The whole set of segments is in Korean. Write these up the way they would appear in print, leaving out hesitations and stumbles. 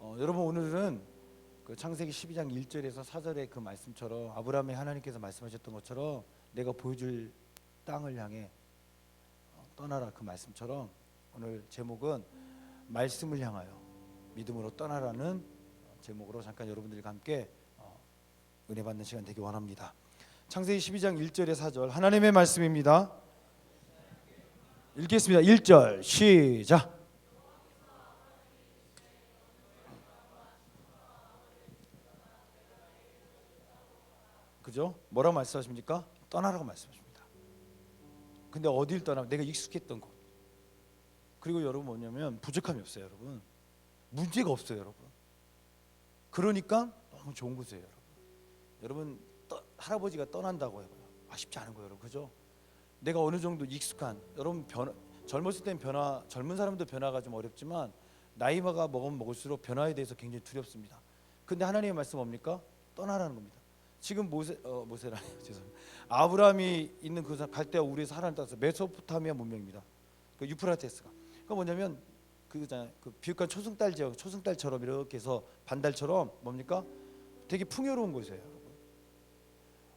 여러분 오늘은 그 창세기 12장 1절에서 4절의 그 말씀처럼 아브라함이 하나님께서 말씀하셨던 것처럼 내가 보여줄 땅을 향해 떠나라 그 말씀처럼 오늘 제목은 말씀을 향하여 믿음으로 떠나라는 제목으로 잠깐 여러분들과 함께 은혜 받는 시간 되기 원합니다. 창세기 12장 1절에 4절 하나님의 말씀입니다. 읽겠습니다. 1절 시작. 그죠? 뭐라고 말씀하십니까? 떠나라고 말씀하십니다. 근데 어딜 떠나? 내가 익숙했던 곳. 그리고 여러분 뭐냐면 부족함이 없어요, 여러분. 문제가 없어요, 여러분. 그러니까 너무 좋은 곳이에요, 여러분. 할아버지가 떠난다고 해봐요. 쉽지 않은 거예요, 여러분. 그죠? 내가 어느 정도 익숙한, 여러분 젊었을 땐 젊은 사람도 변화가 좀 어렵지만 나이가 먹으면 먹을수록 변화에 대해서 굉장히 두렵습니다. 근데 하나님의 말씀 뭡니까? 떠나라는 겁니다. 지금 모세라 죄송합니다. 아브라함이 있는 그 갈대아 우르에서 하나님 따라서 메소포타미아 문명입니다. 그 유프라테스가. 그 뭐냐면 그 비옥한 초승달 지역, 초승달처럼 이렇게 해서 반달처럼 뭡니까? 되게 풍요로운 곳이에요, 여러분.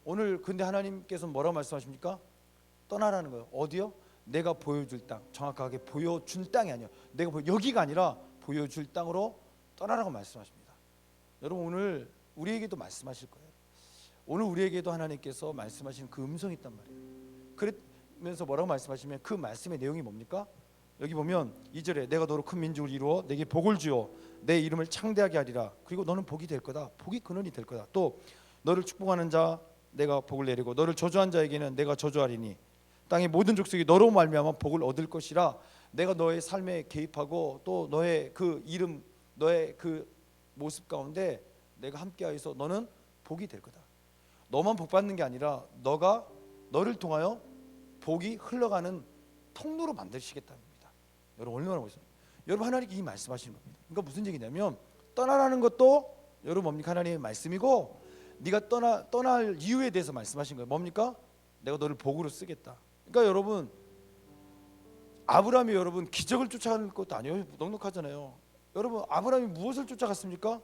오늘 근데 하나님께서 뭐라고 말씀하십니까? 떠나라는 거예요. 어디요? 내가 보여줄 땅. 정확하게 보여준 땅이 아니에요. 여기가 아니라 보여줄 땅으로 떠나라고 말씀하십니다. 여러분 오늘 우리에게도 말씀하실 거예요. 오늘 우리에게도 하나님께서 말씀하신 그 음성이 있단 말이에요. 그러면서 뭐라고 말씀하시면 그 말씀의 내용이 뭡니까? 여기 보면 2절에 내가 너로 큰 민족을 이루어 내게 복을 주어 내 이름을 창대하게 하리라. 그리고 너는 복이 될 거다. 복이 근원이 될 거다. 또 너를 축복하는 자 내가 복을 내리고 너를 저주한 자에게는 내가 저주하리니 땅의 모든 족속이 너로 말미암아 복을 얻을 것이라. 내가 너의 삶에 개입하고 또 너의 그 이름 너의 그 모습 가운데 내가 함께하여서 너는 복이 될 거다. 너만 복 받는 게 아니라 너를 통하여 복이 흘러가는 통로로 만드시겠다는 겁니다. 여러분 얼마나 멋있어요. 여러분 하나님께 이 말씀하시는 겁니다. 그러니까 무슨 얘기냐면 떠나라는 것도 여러분 뭡니까? 하나님의 말씀이고 네가 떠날 이유에 대해서 말씀하신 거예요. 뭡니까? 내가 너를 복으로 쓰겠다. 그러니까 여러분 아브라함이 여러분 기적을 쫓아가는 것도 아니에요. 넉넉하잖아요. 여러분 아브라함이 무엇을 쫓아갔습니까?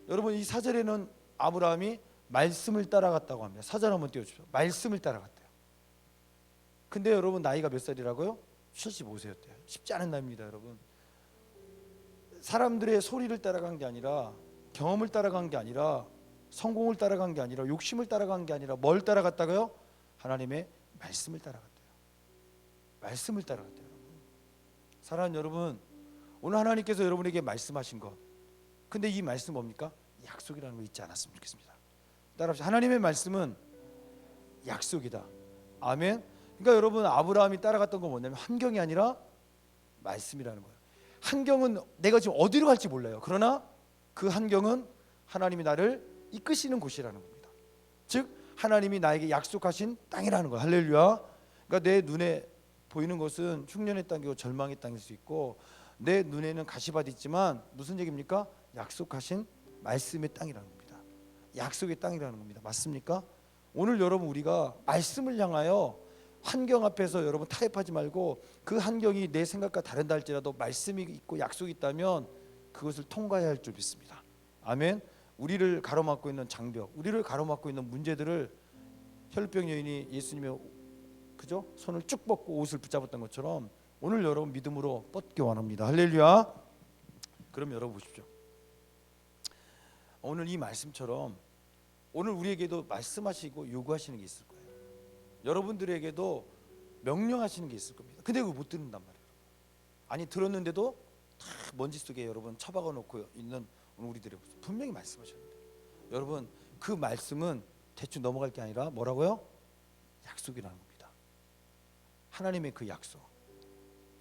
여러분 이 4절에는 아브라함이 말씀을 따라갔다고 합니다. 4절 한번 띄워주십시오. 말씀을 따라갔대요. 근데 여러분 나이가 몇 살이라고요? 75세였대요. 쉽지 않은 나이입니다, 여러분. 사람들의 소리를 따라간 게 아니라 경험을 따라간 게 아니라 성공을 따라간 게 아니라 욕심을 따라간 게 아니라 뭘 따라갔다고요? 하나님의 말씀을 따라갔대요. 말씀을 따라갔대요, 여러분. 사랑하는 여러분, 오늘 하나님께서 여러분에게 말씀하신 것. 근데 이 말씀 뭡니까? 약속이라는 거 잊지 않았으면 좋겠습니다. 따라합시다. 하나님의 말씀은 약속이다. 아멘. 그러니까 여러분 아브라함이 따라갔던 건 뭐냐면 환경이 아니라 말씀이라는 거예요. 환경은 내가 지금 어디로 갈지 몰라요. 그러나 그 환경은 하나님이 나를 이끄시는 곳이라는 겁니다. 즉 하나님이 나에게 약속하신 땅이라는 거예요. 할렐루야. 그러니까 내 눈에 보이는 것은 흉년의 땅이고 절망의 땅일 수 있고 내 눈에는 가시밭이 있지만 무슨 얘기입니까? 약속하신 말씀의 땅이라는 겁니다. 약속의 땅이라는 겁니다. 맞습니까? 오늘 여러분 우리가 말씀을 향하여 환경 앞에서 여러분 타협하지 말고 그 환경이 내 생각과 다른다 할지라도 말씀이 있고 약속이 있다면 그것을 통과해야 할 줄 믿습니다. 아멘. 우리를 가로막고 있는 장벽, 우리를 가로막고 있는 문제들을 혈루병 여인이 예수님의 그죠? 손을 쭉 뻗고 옷을 붙잡았던 것처럼 오늘 여러분 믿음으로 뻗기 원합니다. 할렐루야. 그럼 여러분 보십시오. 오늘 이 말씀처럼 오늘 우리에게도 말씀하시고 요구하시는 게 있을 거예요. 여러분들에게도 명령하시는 게 있을 겁니다. 근데 그거 못 듣는단 말이에요. 아니 들었는데도 다 먼지 속에 여러분 처박아 놓고 있는 오늘 우리들의 모습. 분명히 말씀하셨는데 여러분 그 말씀은 대충 넘어갈 게 아니라 뭐라고요? 약속이라는 겁니다. 하나님의 그 약속.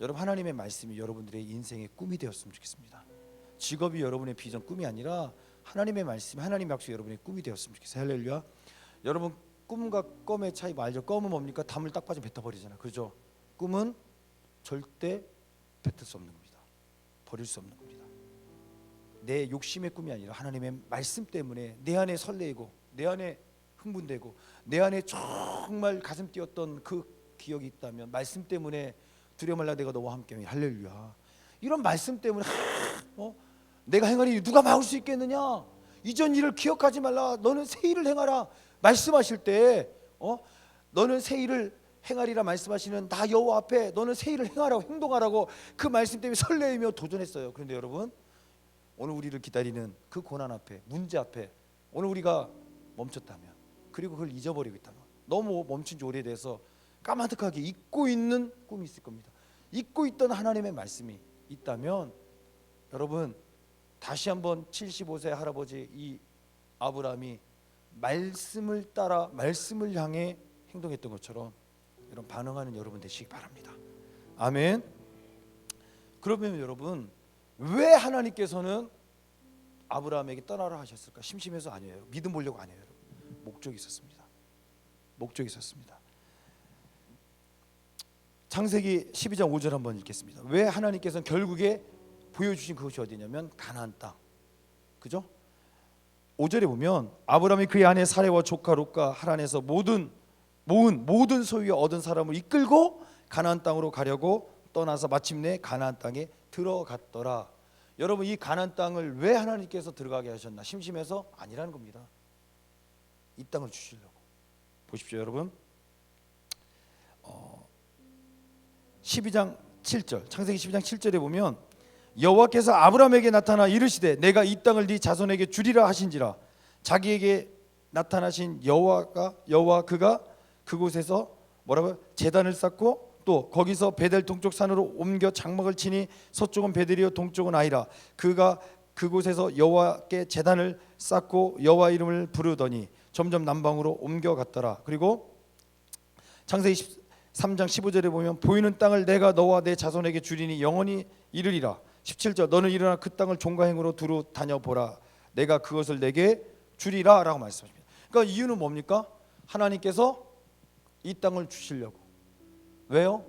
여러분 하나님의 말씀이 여러분들의 인생의 꿈이 되었으면 좋겠습니다. 직업이 여러분의 비전 꿈이 아니라 하나님의 말씀, 하나님의 약속이 여러분의 꿈이 되었으면 좋겠어요. 할렐루야. 여러분 꿈과 껌의 차이 알죠? 껌은 뭡니까? 담을 딱 빠지면 뱉어버리잖아요. 그죠? 꿈은 절대 뱉을 수 없는 겁니다. 버릴 수 없는 겁니다. 내 욕심의 꿈이 아니라 하나님의 말씀 때문에 내 안에 설레이고 내 안에 흥분되고 내 안에 정말 가슴 뛰었던 그 기억이 있다면 말씀 때문에 두려움 말라 내가 너와 함께 할렐루야. 이런 말씀 때문에 내가 행하는 일 누가 막을 수 있겠느냐? 이전 일을 기억하지 말라. 너는 새 일을 행하라 말씀하실 때 너는 새 일을 행하리라 말씀하시는 나 여호와 앞에 너는 새 일을 행하라고 행동하라고 그 말씀 때문에 설레이며 도전했어요. 그런데 여러분, 오늘 우리를 기다리는 그 고난 앞에, 문제 앞에 오늘 우리가 멈췄다면, 그리고 그걸 잊어버리고 있다면, 너무 멈춘 지 오래돼서 까마득하게 잊고 있는 꿈이 있을 겁니다. 잊고 있던 하나님의 말씀이 있다면, 여러분 다시 한번 75세 할아버지 이 아브라함이 말씀을 따라 말씀을 향해 행동했던 것처럼 이런 반응하는 여러분 되시기 바랍니다. 아멘. 그러면 여러분, 왜 하나님께서는 아브라함에게 떠나라 하셨을까? 심심해서 아니에요. 믿음 보려고 아니에요. 목적이 있었습니다. 목적이 있었습니다. 창세기 12장 5절 한번 읽겠습니다. 왜 하나님께서는 결국에 보여주신 그것이 어디냐면 가나안 땅, 그죠? 5절에 보면 아브라함이 그의 아내 사레와 조카 롯과 하란에서 모은 모든 소유에 얻은 사람을 이끌고 가나안 땅으로 가려고 떠나서 마침내 가나안 땅에 들어갔더라. 여러분, 이 가나안 땅을 왜 하나님께서 들어가게 하셨나? 심심해서? 아니라는 겁니다. 이 땅을 주시려고. 보십시오 여러분, 12장 7절, 창세기 12장 7절에 보면 여호와께서 아브라함에게 나타나 이르시되 내가 이 땅을 네 자손에게 주리라 하신지라. 자기에게 나타나신 여호와 그가 그곳에서 뭐라고요? 제단을 쌓고 또 거기서 베델 동쪽 산으로 옮겨 장막을 치니 서쪽은 베델이요 동쪽은 아이라. 그가 그곳에서 여호와께 제단을 쌓고 여호와 이름을 부르더니 점점 남방으로 옮겨갔더라. 그리고 창세기 3장 15절에 보면 보이는 땅을 내가 너와 내 자손에게 주리니 영원히 이르리라. 17절 너는 일어나 그 땅을 종가행으로 두루 다녀보라. 내가 그것을 내게 주리라 라고 말씀하십니다. 그러니까 이유는 뭡니까? 하나님께서 이 땅을 주시려고. 왜요?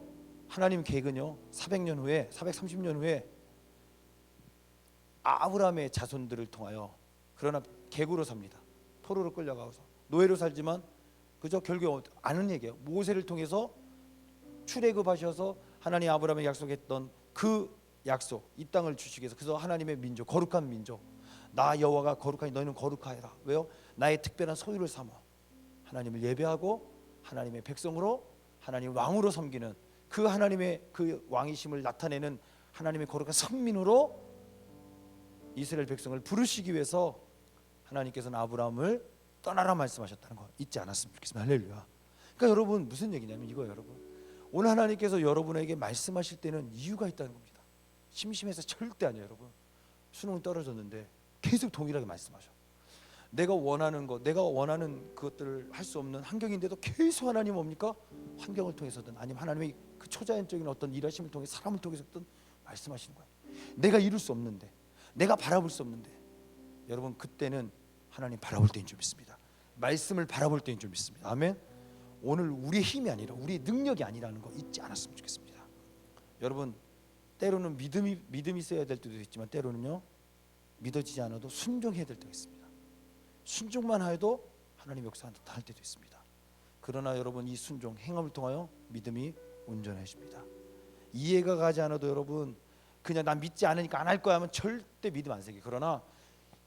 하나님 계획은요 400년 후에 430년 후에 아브라함의 자손들을 통하여, 그러나 객으로 삽니다. 포로로 끌려가서 노예로 살지만 그저 결국 아는 얘기예요. 모세를 통해서 출애굽하셔서 하나님 아브라함에게 약속했던 그 약속, 이 땅을 주시기 위해서. 그래서 하나님의 민족, 거룩한 민족, 나 여호와가 거룩하니 너희는 거룩하여라. 왜요? 나의 특별한 소유를 삼아 하나님을 예배하고 하나님의 백성으로, 하나님 왕으로 섬기는 그 하나님의 그 왕이심을 나타내는 하나님의 거룩한 선민으로 이스라엘 백성을 부르시기 위해서 하나님께서는 아브라함을 떠나라 말씀하셨다는 거 잊지 않았으면 좋겠습니다. 할렐루야. 그러니까 여러분, 무슨 얘기냐면 이거예요. 여러분, 오늘 하나님께서 여러분에게 말씀하실 때는 이유가 있다는 겁니다. 심심해서 절대 아니에요. 여러분, 수능 떨어졌는데 계속 동일하게 말씀하셔. 내가 원하는 것, 내가 원하는 그것들을 할 수 없는 환경인데도 계속 하나님 뭡니까? 환경을 통해서든 아니면 하나님의 그 초자연적인 어떤 일하심을 통해 사람을 통해서든 말씀하시는 거예요. 내가 이룰 수 없는데, 내가 바라볼 수 없는데, 여러분 그때는 하나님 바라볼 때인 줄 믿습니다. 말씀을 바라볼 때인 줄 믿습니다. 아멘. 오늘 우리의 힘이 아니라 우리의 능력이 아니라는 거 잊지 않았으면 좋겠습니다. 여러분, 때로는 믿음이 있어야 될 때도 있지만 때로는요 믿어지지 않아도 순종해야 될 때가 있습니다. 순종만 해도 하나님 역사한다 할 때도 있습니다. 그러나 여러분, 이 순종 행함을 통하여 믿음이 온전해집니다. 이해가 가지 않아도 여러분 그냥 난 믿지 않으니까 안 할 거야 하면 절대 믿음 안 생겨요. 그러나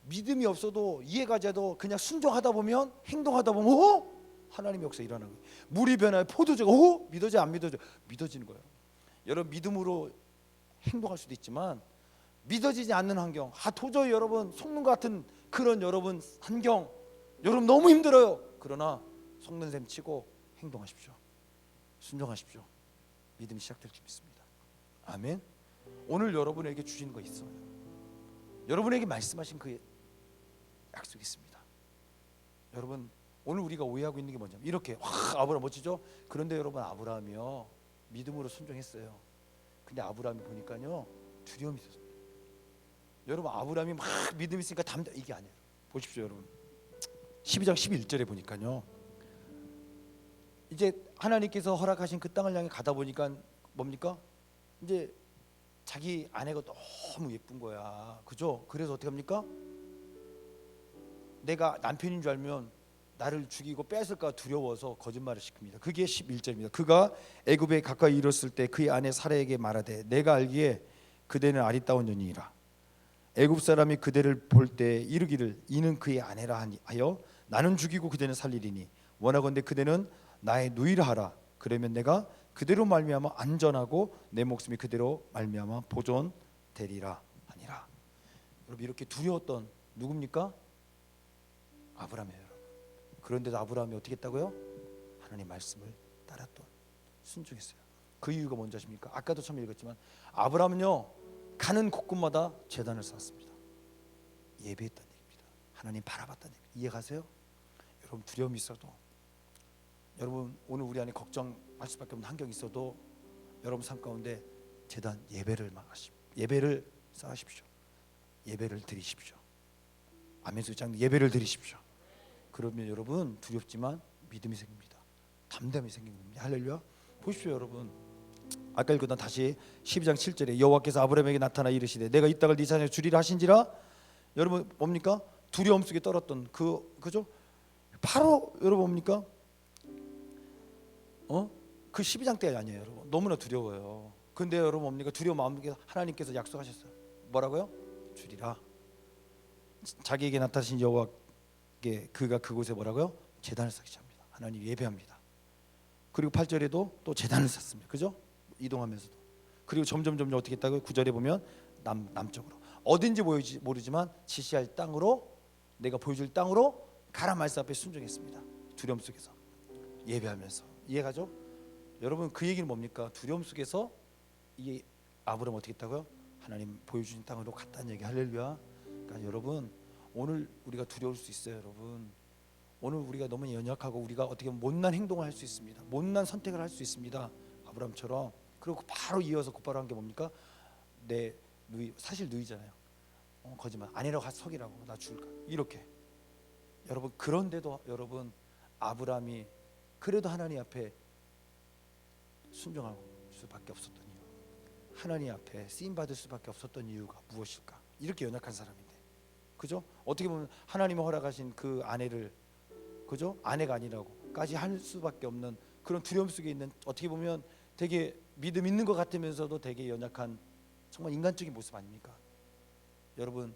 믿음이 없어도 이해가 가지 않아도 그냥 순종하다 보면, 행동하다 보면 하나님의 역사 일어나는 거예요. 물이 변화해 포도주가 믿어져 안 믿어져? 믿어지는 거예요. 여러분, 믿음으로 행동할 수도 있지만 믿어지지 않는 환경, 도저히 여러분 속는 것 같은 그런 여러분 환경, 여러분 너무 힘들어요. 그러나 속는 셈 치고 행동하십시오. 순종하십시오. 믿음이 시작될 줄 믿습니다. 아멘. 오늘 여러분에게 주신 거 있어요. 여러분에게 말씀하신 그 약속이 있습니다. 여러분, 오늘 우리가 오해하고 있는 게 뭐냐면 이렇게 아브라함 멋지죠? 그런데 여러분, 아브라함이요 믿음으로 순종했어요. 근데 아브라함이 보니까요 두려움이 있었어요. 여러분, 아브라함이 막 믿음이 있으니까 이게 아니에요. 보십시오 여러분, 12장 11절에 보니까요 이제 하나님께서 허락하신 그 땅을 향해 가다 보니까 뭡니까? 이제 자기 아내가 너무 예쁜 거야, 그죠? 그래서 어떻게 합니까? 내가 남편인 줄 알면 나를 죽이고 뺏을까 두려워서 거짓말을 시킵니다. 그게 11절입니다. 그가 애굽에 가까이 이뤘을 때 그의 아내 사라에게 말하되 내가 알기에 그대는 아리따운 여인이라. 애굽 사람이 그대를 볼 때 이르기를 이는 그의 아내라 하여 나는 죽이고 그대는 살리리니 원하건대 그대는 나의 누이라 하라. 그러면 내가 그대로 말미암아 안전하고 내 목숨이 그대로 말미암아 보존되리라 하니라. 여러분 이렇게 두려웠던 누굽니까? 아브라함이에요. 여러분. 그런데도 아브라함이 어떻게 했다고요? 하나님 말씀을 따랐던, 순종했어요. 그 이유가 뭔지 아십니까? 아까도 처음 읽었지만 아브라함은요 가는 곳곳마다 제단을 쌓았습니다. 예배했다는 얘기입니다. 하나님 바라봤다는 얘기. 이해가세요? 여러분 두려움이 있어도, 여러분 오늘 우리 안에 걱정할 수밖에 없는 환경이 있어도 여러분 삶 가운데 제단 예배를 쌓으십시오. 예배를 드리십시오. 아멘 소장 예배를 드리십시오. 그러면 여러분 두렵지만 믿음이 생깁니다. 담대함이 생깁니다. 할렐루야. 보십시오 여러분. 아까 읽었던 다시 12장 7절에 여호와께서 아브라함에게 나타나 이르시되 내가 이 땅을 네 자녀에 주리라 하신지라. 여러분 뭡니까? 두려움 속에 떨었던 그죠? 바로 여러분 뭡니까? 그 12장 때 아니에요 여러분. 너무나 두려워요. 근데 여러분 뭡니까? 두려움 마음에 하나님께서 약속하셨어요. 뭐라고요? 주리라. 자기에게 나타나신 여호와께 그가 그곳에 뭐라고요? 제단을 쌓기 시작합니다. 하나님 예배합니다. 그리고 8절에도 또 제단을 쌓습니다. 그죠? 이동하면서도. 그리고 점점 어떻게 했다고요? 9절에 보면 남쪽으로 어딘지 모르지만 지시할 땅으로, 내가 보여줄 땅으로 가라 말씀 앞에 순종했습니다. 두려움 속에서 예배하면서. 이해가죠? 여러분 그 얘기는 뭡니까? 두려움 속에서 이 아브라함 어떻게 했다고요? 하나님 보여주신 땅으로 갔다는 얘기. 할렐루야. 그러니까 여러분 오늘 우리가 두려울 수 있어요. 여러분 오늘 우리가 너무 연약하고 우리가 어떻게 보면 못난 행동을 할 수 있습니다. 못난 선택을 할 수 있습니다. 아브라함처럼. 그리고 바로 이어서 곧바로 한 게 뭡니까? 내 누이, 사실 누이잖아요. 거짓말 아니라고 속이라고 나 죽을까 이렇게. 여러분 그런데도 여러분 아브라함이 그래도 하나님 앞에 순종할 수밖에 없었던 이유, 하나님 앞에 쓰임 받을 수밖에 없었던 이유가 무엇일까? 이렇게 연약한 사람인데, 그죠? 어떻게 보면 하나님이 허락하신 그 아내를, 그죠? 아내가 아니라고까지 할 수밖에 없는 그런 두려움 속에 있는, 어떻게 보면 되게 믿음 있는 것 같으면서도 되게 연약한 정말 인간적인 모습 아닙니까? 여러분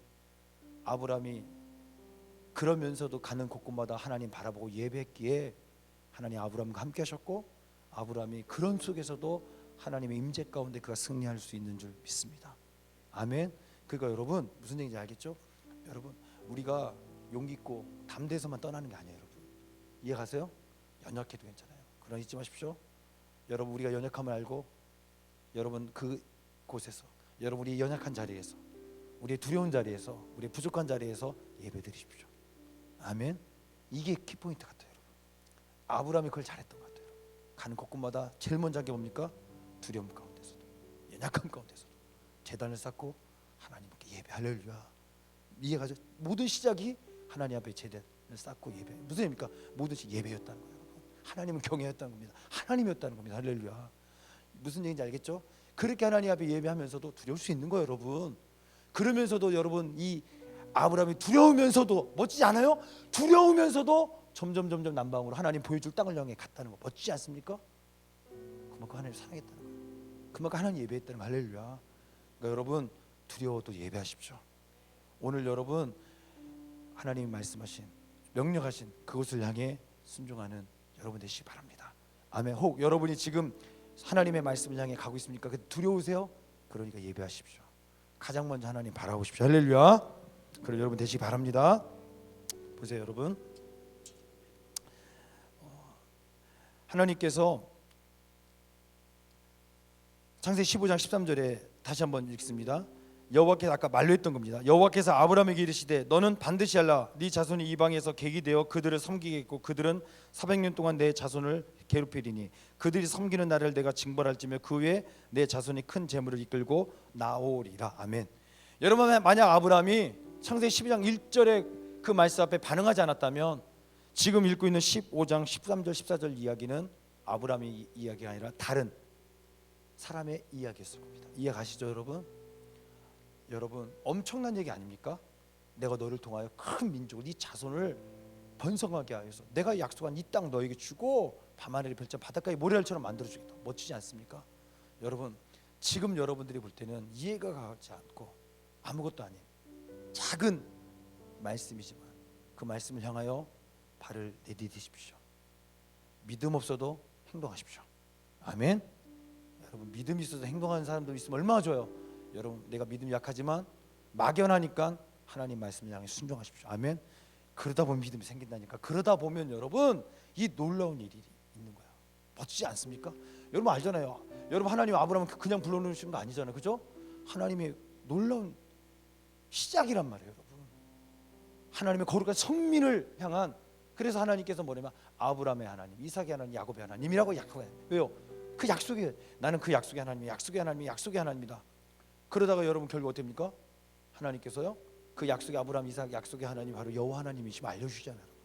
아브라함이 그러면서도 가는 곳곳마다 하나님 바라보고 예배했기에 하나님 아브라함과 함께 하셨고, 아브라함이 그런 속에서도 하나님의 임재 가운데 그가 승리할 수 있는 줄 믿습니다. 아멘. 그러니까 여러분 무슨 얘기인지 알겠죠? 여러분 우리가 용기 있고 담대해서만 떠나는 게 아니에요. 여러분 이해가세요? 연약해도 괜찮아요. 그러나 잊지 마십시오. 여러분 우리가 연약함을 알고 여러분 그곳에서, 여러분 우리 연약한 자리에서, 우리의 두려운 자리에서, 우리의 부족한 자리에서 예배드리십시오. 아멘. 이게 키포인트 같아요. 여러분 아브라함이 그걸 잘했던 것 같아요. 가는 곳곳마다 제일 먼저 한 게 뭡니까? 두려움 가운데서도, 연약함 가운데서도 제단을 쌓고 하나님께 예배. 할렐루야. 이해가죠? 모든 시작이 하나님 앞에 제단을 쌓고 예배. 무슨 의미입니까? 모든 시 예배였다는 거예요. 여러분 하나님은 경외였다는 겁니다. 하나님이었다는 겁니다. 할렐루야. 무슨 얘기인지 알겠죠? 그렇게 하나님 앞에 예배하면서도 두려울 수 있는 거예요. 여러분 그러면서도 여러분 이 아브라함이 두려우면서도 멋지지 않아요? 두려우면서도 점점 남방으로 하나님 보여줄 땅을 향해 갔다는 거 멋지지 않습니까? 그만큼 하나님 사랑했다는 거예요. 그만큼 하나님 예배했다는 거. 할렐루야. 그러니까 여러분 두려워도 예배하십시오. 오늘 여러분 하나님이 말씀하신, 명령하신 그곳을 향해 순종하는 여러분 되시기 바랍니다. 아멘. 혹 여러분이 지금 하나님의 말씀을 향해 가고 있습니까? 두려우세요? 그러니까 예배하십시오. 가장 먼저 하나님 바라보십시오. 할렐루야. 그럼 여러분 되시기 바랍니다. 보세요 여러분, 하나님께서 창세기 15장 13절에 다시 한번 읽습니다. 여호와께서 아까 말로 했던 겁니다. 여호와께서 아브라함에게 이르시되 너는 반드시 알라. 네 자손이 이방에서 객이 되어 그들을 섬기겠고 그들은 400년 동안 내 자손을 괴롭히리니 그들이 섬기는 날을 내가 징벌할지며 그 후에 내 자손이 큰 재물을 이끌고 나오리라. 아멘. 여러분 만약 아브라함이 창세기 12장 1절에 그 말씀 앞에 반응하지 않았다면 지금 읽고 있는 15장 13절 14절 이야기는 아브라함의 이야기가 아니라 다른 사람의 이야기였을 겁니다. 이해가시죠 여러분? 여러분 엄청난 얘기 아닙니까? 내가 너를 통하여 큰 민족을, 네 자손을 번성하게 하여서 내가 약속한 이 땅 너에게 주고 밤하늘을 펼쳐 바닷가에 모래알처럼 만들어주겠다. 멋지지 않습니까? 여러분 지금 여러분들이 볼 때는 이해가 가지 않고 아무것도 아닌 작은 말씀이지만 그 말씀을 향하여 발을 내디디십시오. 믿음 없어도 행동하십시오. 아멘. 여러분 믿음이 있어서 행동하는 사람도 있으면 얼마나 좋아요. 여러분 내가 믿음이 약하지만 막연하니까 하나님 말씀을 향해 순종하십시오. 아멘. 그러다 보면 믿음이 생긴다니까. 그러다 보면 여러분 이 놀라운 일이 있는 거야. 멋지지 않습니까? 여러분 알잖아요. 여러분 하나님 아브라함은 그냥 불러놓으신 거 아니잖아요. 그죠? 하나님의 놀라운 시작이란 말이에요. 여러분 하나님의 거룩한 성민을 향한, 그래서 하나님께서 뭐냐면 아브라함의 하나님, 이삭의 하나님, 야곱의 하나님이라고 약속해요. 왜요? 그 약속이, 나는 그 약속의 하나님이 약속의 하나님이 약속의 하나님이다. 그러다가 여러분 결국 어떻게 됩니까? 하나님께서요 그 약속의 아브라함, 이삭 약속의 하나님이 바로 여호와 하나님이시면 알려주잖아요. 여러분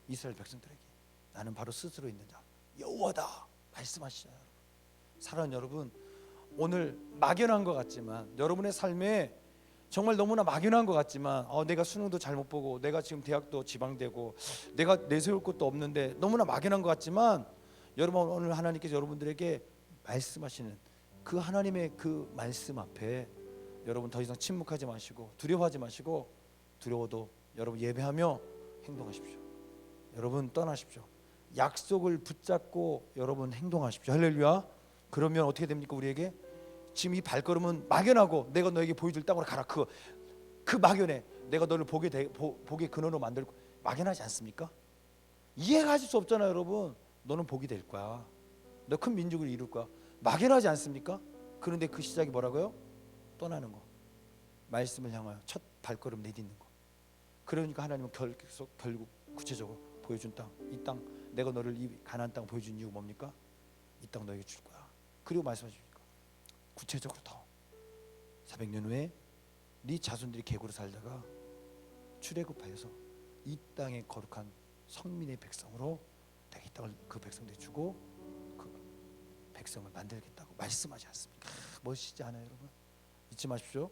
이스라엘 백성들에게 나는 바로 스스로 있는 자 여호와다 말씀하시잖아요. 사랑하는 여러분, 오늘 막연한 것 같지만 여러분의 삶에 정말 너무나 막연한 것 같지만 내가 수능도 잘못 보고 내가 지금 대학도 지방대고 내가 내세울 것도 없는데 너무나 막연한 것 같지만 여러분 오늘 하나님께서 여러분들에게 말씀하시는 그 하나님의 그 말씀 앞에 여러분 더 이상 침묵하지 마시고 두려워하지 마시고, 두려워도 여러분 예배하며 행동하십시오. 여러분 떠나십시오. 약속을 붙잡고 여러분 행동하십시오. 할렐루야. 그러면 어떻게 됩니까? 우리에게 지금 이 발걸음은 막연하고 내가 너에게 보여줄 땅으로 가라, 그 막연해. 내가 너를 복의 근원으로 만들, 막연하지 않습니까? 이해하실 수 없잖아요. 여러분 너는 복이 될 거야. 너 큰 민족을 이룰 거야. 막연하지 않습니까? 그런데 그 시작이 뭐라고요? 떠나는 거, 말씀을 향하여 첫 발걸음 내딛는 거. 그러니까 하나님은 결국 구체적으로 보여준 땅, 이 땅, 내가 너를 이 가나안 땅 보여준 이유가 뭡니까? 이 땅 너에게 줄 거야. 그리고 말씀하십니까? 구체적으로 더 400년 후에 네 자손들이 개구로 살다가 출애굽하여서 이 땅의 거룩한 성민의 백성으로 내가 이 땅을 그 백성들이 주고 그 백성을 만들겠다고 말씀하지 않습니까? 멋있지 않아요 여러분? 잊지 마십시오.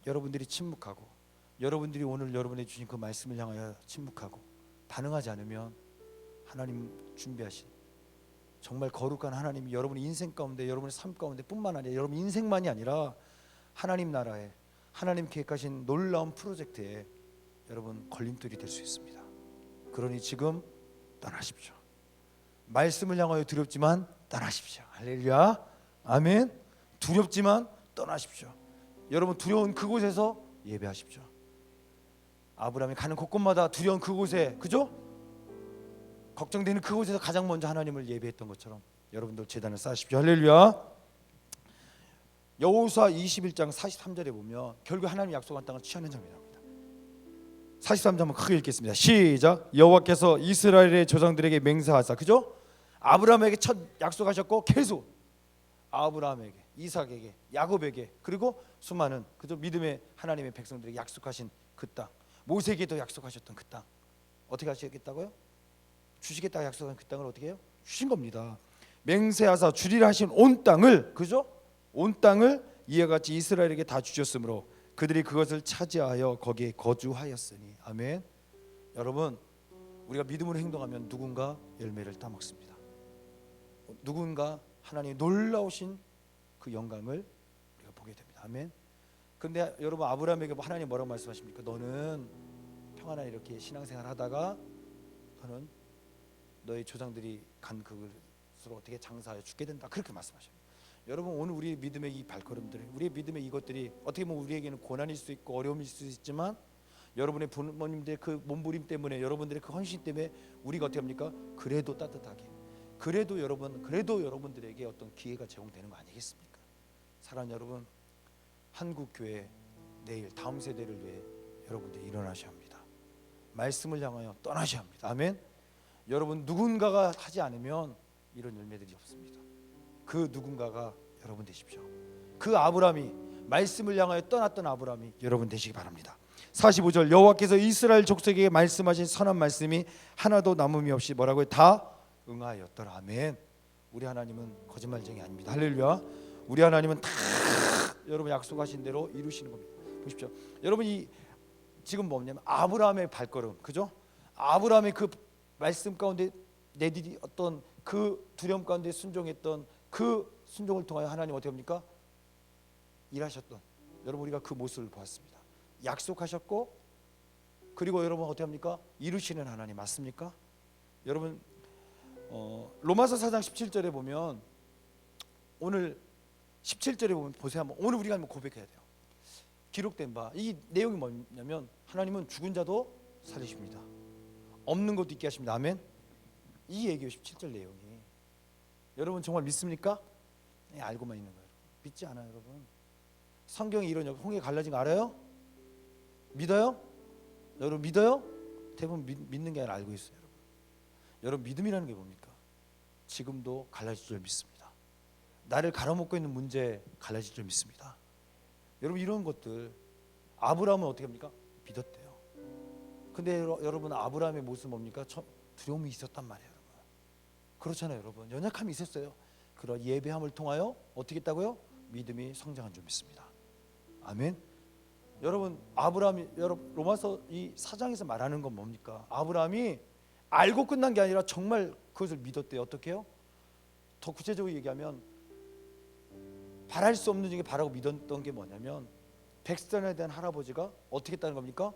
여러분들이 침묵하고 여러분들이 오늘 여러분의 주신 그 말씀을 향하여 침묵하고 반응하지 않으면 하나님 준비하신 정말 거룩한 하나님이 여러분의 인생 가운데, 여러분의 삶 가운데 뿐만 아니라 여러분 인생만이 아니라 하나님 나라에, 하나님 계획하신 놀라운 프로젝트에 여러분 걸림돌이 될 수 있습니다. 그러니 지금 떠나십시오. 말씀을 향하여 두렵지만 떠나십시오. 할렐루야. 아멘. 두렵지만 떠나십시오. 여러분 두려운 그곳에서 예배하십시오. 아브라함이 가는 곳곳마다 두려운 그곳에, 그죠? 걱정되는 그곳에서 가장 먼저 하나님을 예배했던 것처럼 여러분들 재단을 쌓으십시오. 할렐루야. 여호수아 21장 43절에 보면 결국 하나님 약속한 땅을 취하는 장면이 나옵니다. 43절 한번 크게 읽겠습니다. 시작. 여호와께서 이스라엘의 조상들에게 맹세하사, 그죠? 아브라함에게 첫 약속하셨고 계속 아브라함에게, 이삭에게, 야곱에게, 그리고 수많은 그저 믿음의 하나님의 백성들에게 약속하신 그 땅, 모세에게도 약속하셨던 그 땅 어떻게 하시겠다고요? 주시겠다고 약속한 그 땅을 어떻게 해요? 주신 겁니다. 맹세하사 주리라 하신 온 땅을, 그죠? 온 땅을 이와 같이 이스라엘에게 다 주셨으므로 그들이 그것을 차지하여 거기에 거주하였으니. 아멘. 여러분 우리가 믿음으로 행동하면 누군가 열매를 따먹습니다. 누군가 하나님의 놀라우신 그 영광을 우리가 보게 됩니다. 아멘. 그런데 여러분 아브라함에게 하나님 뭐라고 말씀하십니까? 너는 평안하게 이렇게 신앙생활 하다가 너는 너의 조상들이 간 그것으로 어떻게 장사하여 죽게 된다, 그렇게 말씀하셔요. 여러분 오늘 우리의 믿음의 이 발걸음들, 우리의 믿음의 이것들이 어떻게 보면 우리에게는 고난일 수 있고 어려움일 수 있지만 여러분의 부모님들의 그 몸부림 때문에, 여러분들의 그 헌신 때문에 우리가 어떻게 합니까? 그래도 따뜻하게, 그래도 여러분들에게 어떤 기회가 제공되는 거 아니겠습니까? 사랑하는 여러분, 한국 교회 내일 다음 세대를 위해 여러분들이 일어나셔야 합니다. 말씀을 향하여 떠나셔야 합니다. 아멘. 여러분 누군가가 하지 않으면 이런 열매들이 없습니다. 그 누군가가 여러분 되십시오. 그 아브라함이, 말씀을 향하여 떠났던 아브라함이 여러분 되시기 바랍니다. 45절 여호와께서 이스라엘 족속에게 말씀하신 선한 말씀이 하나도 남음이 없이 뭐라고요? 다 응하였더라. 아멘. 우리 하나님은 거짓말쟁이 아닙니다. 할렐루야. 우리 하나님은 다 여러분 약속하신 대로 이루시는 겁니다. 보십시오. 여러분 이 지금 뭐냐면 아브라함의 발걸음, 그죠? 아브라함의 그 말씀 가운데 내디디었던 그 두려움 가운데 순종했던 그 순종을 통하여 하나님 어떻게 합니까? 일하셨던, 여러분 우리가 그 모습을 보았습니다. 약속하셨고, 그리고 여러분 어떻게 합니까? 이루시는 하나님 맞습니까? 여러분 로마서 4장 17절에 보면, 오늘 17절에 보면 보세요. 한번 오늘 우리가 한번 고백해야 돼요. 기록된 바 이 내용이 뭐냐면, 하나님은 죽은 자도 살리십니다. 없는 것도 있게 하십니다. 아멘. 이 얘기예요. 17절 내용이. 여러분 정말 믿습니까? 네, 알고만 있는 거예요. 믿지 않아요, 여러분. 성경에 이런 홍해 갈라진 거 알아요? 믿어요? 여러분 믿어요? 대부분 믿는 게 아니라 알고 있어요, 여러분. 여러분 믿음이라는 게 뭡니까? 지금도 갈라질 줄 믿습니다. 나를 갈아먹고 있는 문제 갈라질 줄 믿습니다. 여러분 이런 것들, 아브라함은 어떻게 합니까? 믿었대요. 근데 여러분 아브라함의 모습 뭡니까? 두려움이 있었단 말이에요, 여러분. 그렇잖아요, 여러분. 연약함이 있었어요. 그런 예배함을 통하여 어떻게 했다고요? 믿음이 성장한 줄 믿습니다. 아멘. 여러분 아브라함이, 여러분 로마서 이 4장에서 말하는 건 뭡니까? 아브라함이 알고 끝난 게 아니라 정말 그것을 믿었대요. 어떻게 해요? 더 구체적으로 얘기하면, 바랄 수 없는 중에 바라고 믿었던 게 뭐냐면, 백성에 대한 할아버지가 어떻게 했다는 겁니까?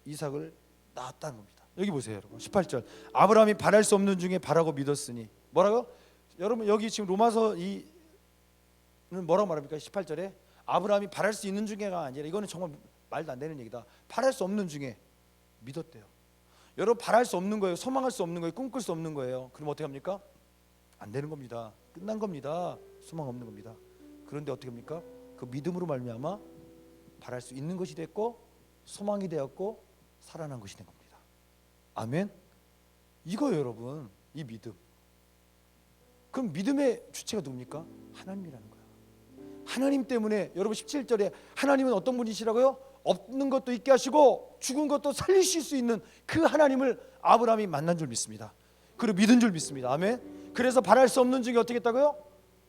이삭을 낳았다는 겁니다. 여기 보세요, 여러분. 18절. 아브라함이 바랄 수 없는 중에 바라고 믿었으니, 뭐라고요? 여러분 여기 지금 로마서 이는 뭐라고 말합니까? 18절에 아브라함이 바랄 수 있는 중에가 아니라, 이거는 정말 말도 안 되는 얘기다. 바랄 수 없는 중에 믿었대요. 여러분 바랄 수 없는 거예요. 소망할 수 없는 거예요. 꿈꿀 수 없는 거예요. 그럼 어떻게 합니까? 안 되는 겁니다. 끝난 겁니다. 소망 없는 겁니다. 그런데 어떻게 합니까? 그 믿음으로 말미암아 바랄 수 있는 것이 됐고, 소망이 되었고, 살아난 것이 된 겁니다. 아멘. 이거예요, 여러분. 이 믿음. 그럼 믿음의 주체가 누굽니까? 하나님이라는 거예요. 하나님 때문에, 여러분 17절에 하나님은 어떤 분이시라고요? 없는 것도 있게 하시고 죽은 것도 살리실 수 있는 그 하나님을 아브라함이 만난 줄 믿습니다. 그리고 믿은 줄 믿습니다. 아멘. 그래서 바랄 수 없는 중에 어떻게 했다고요?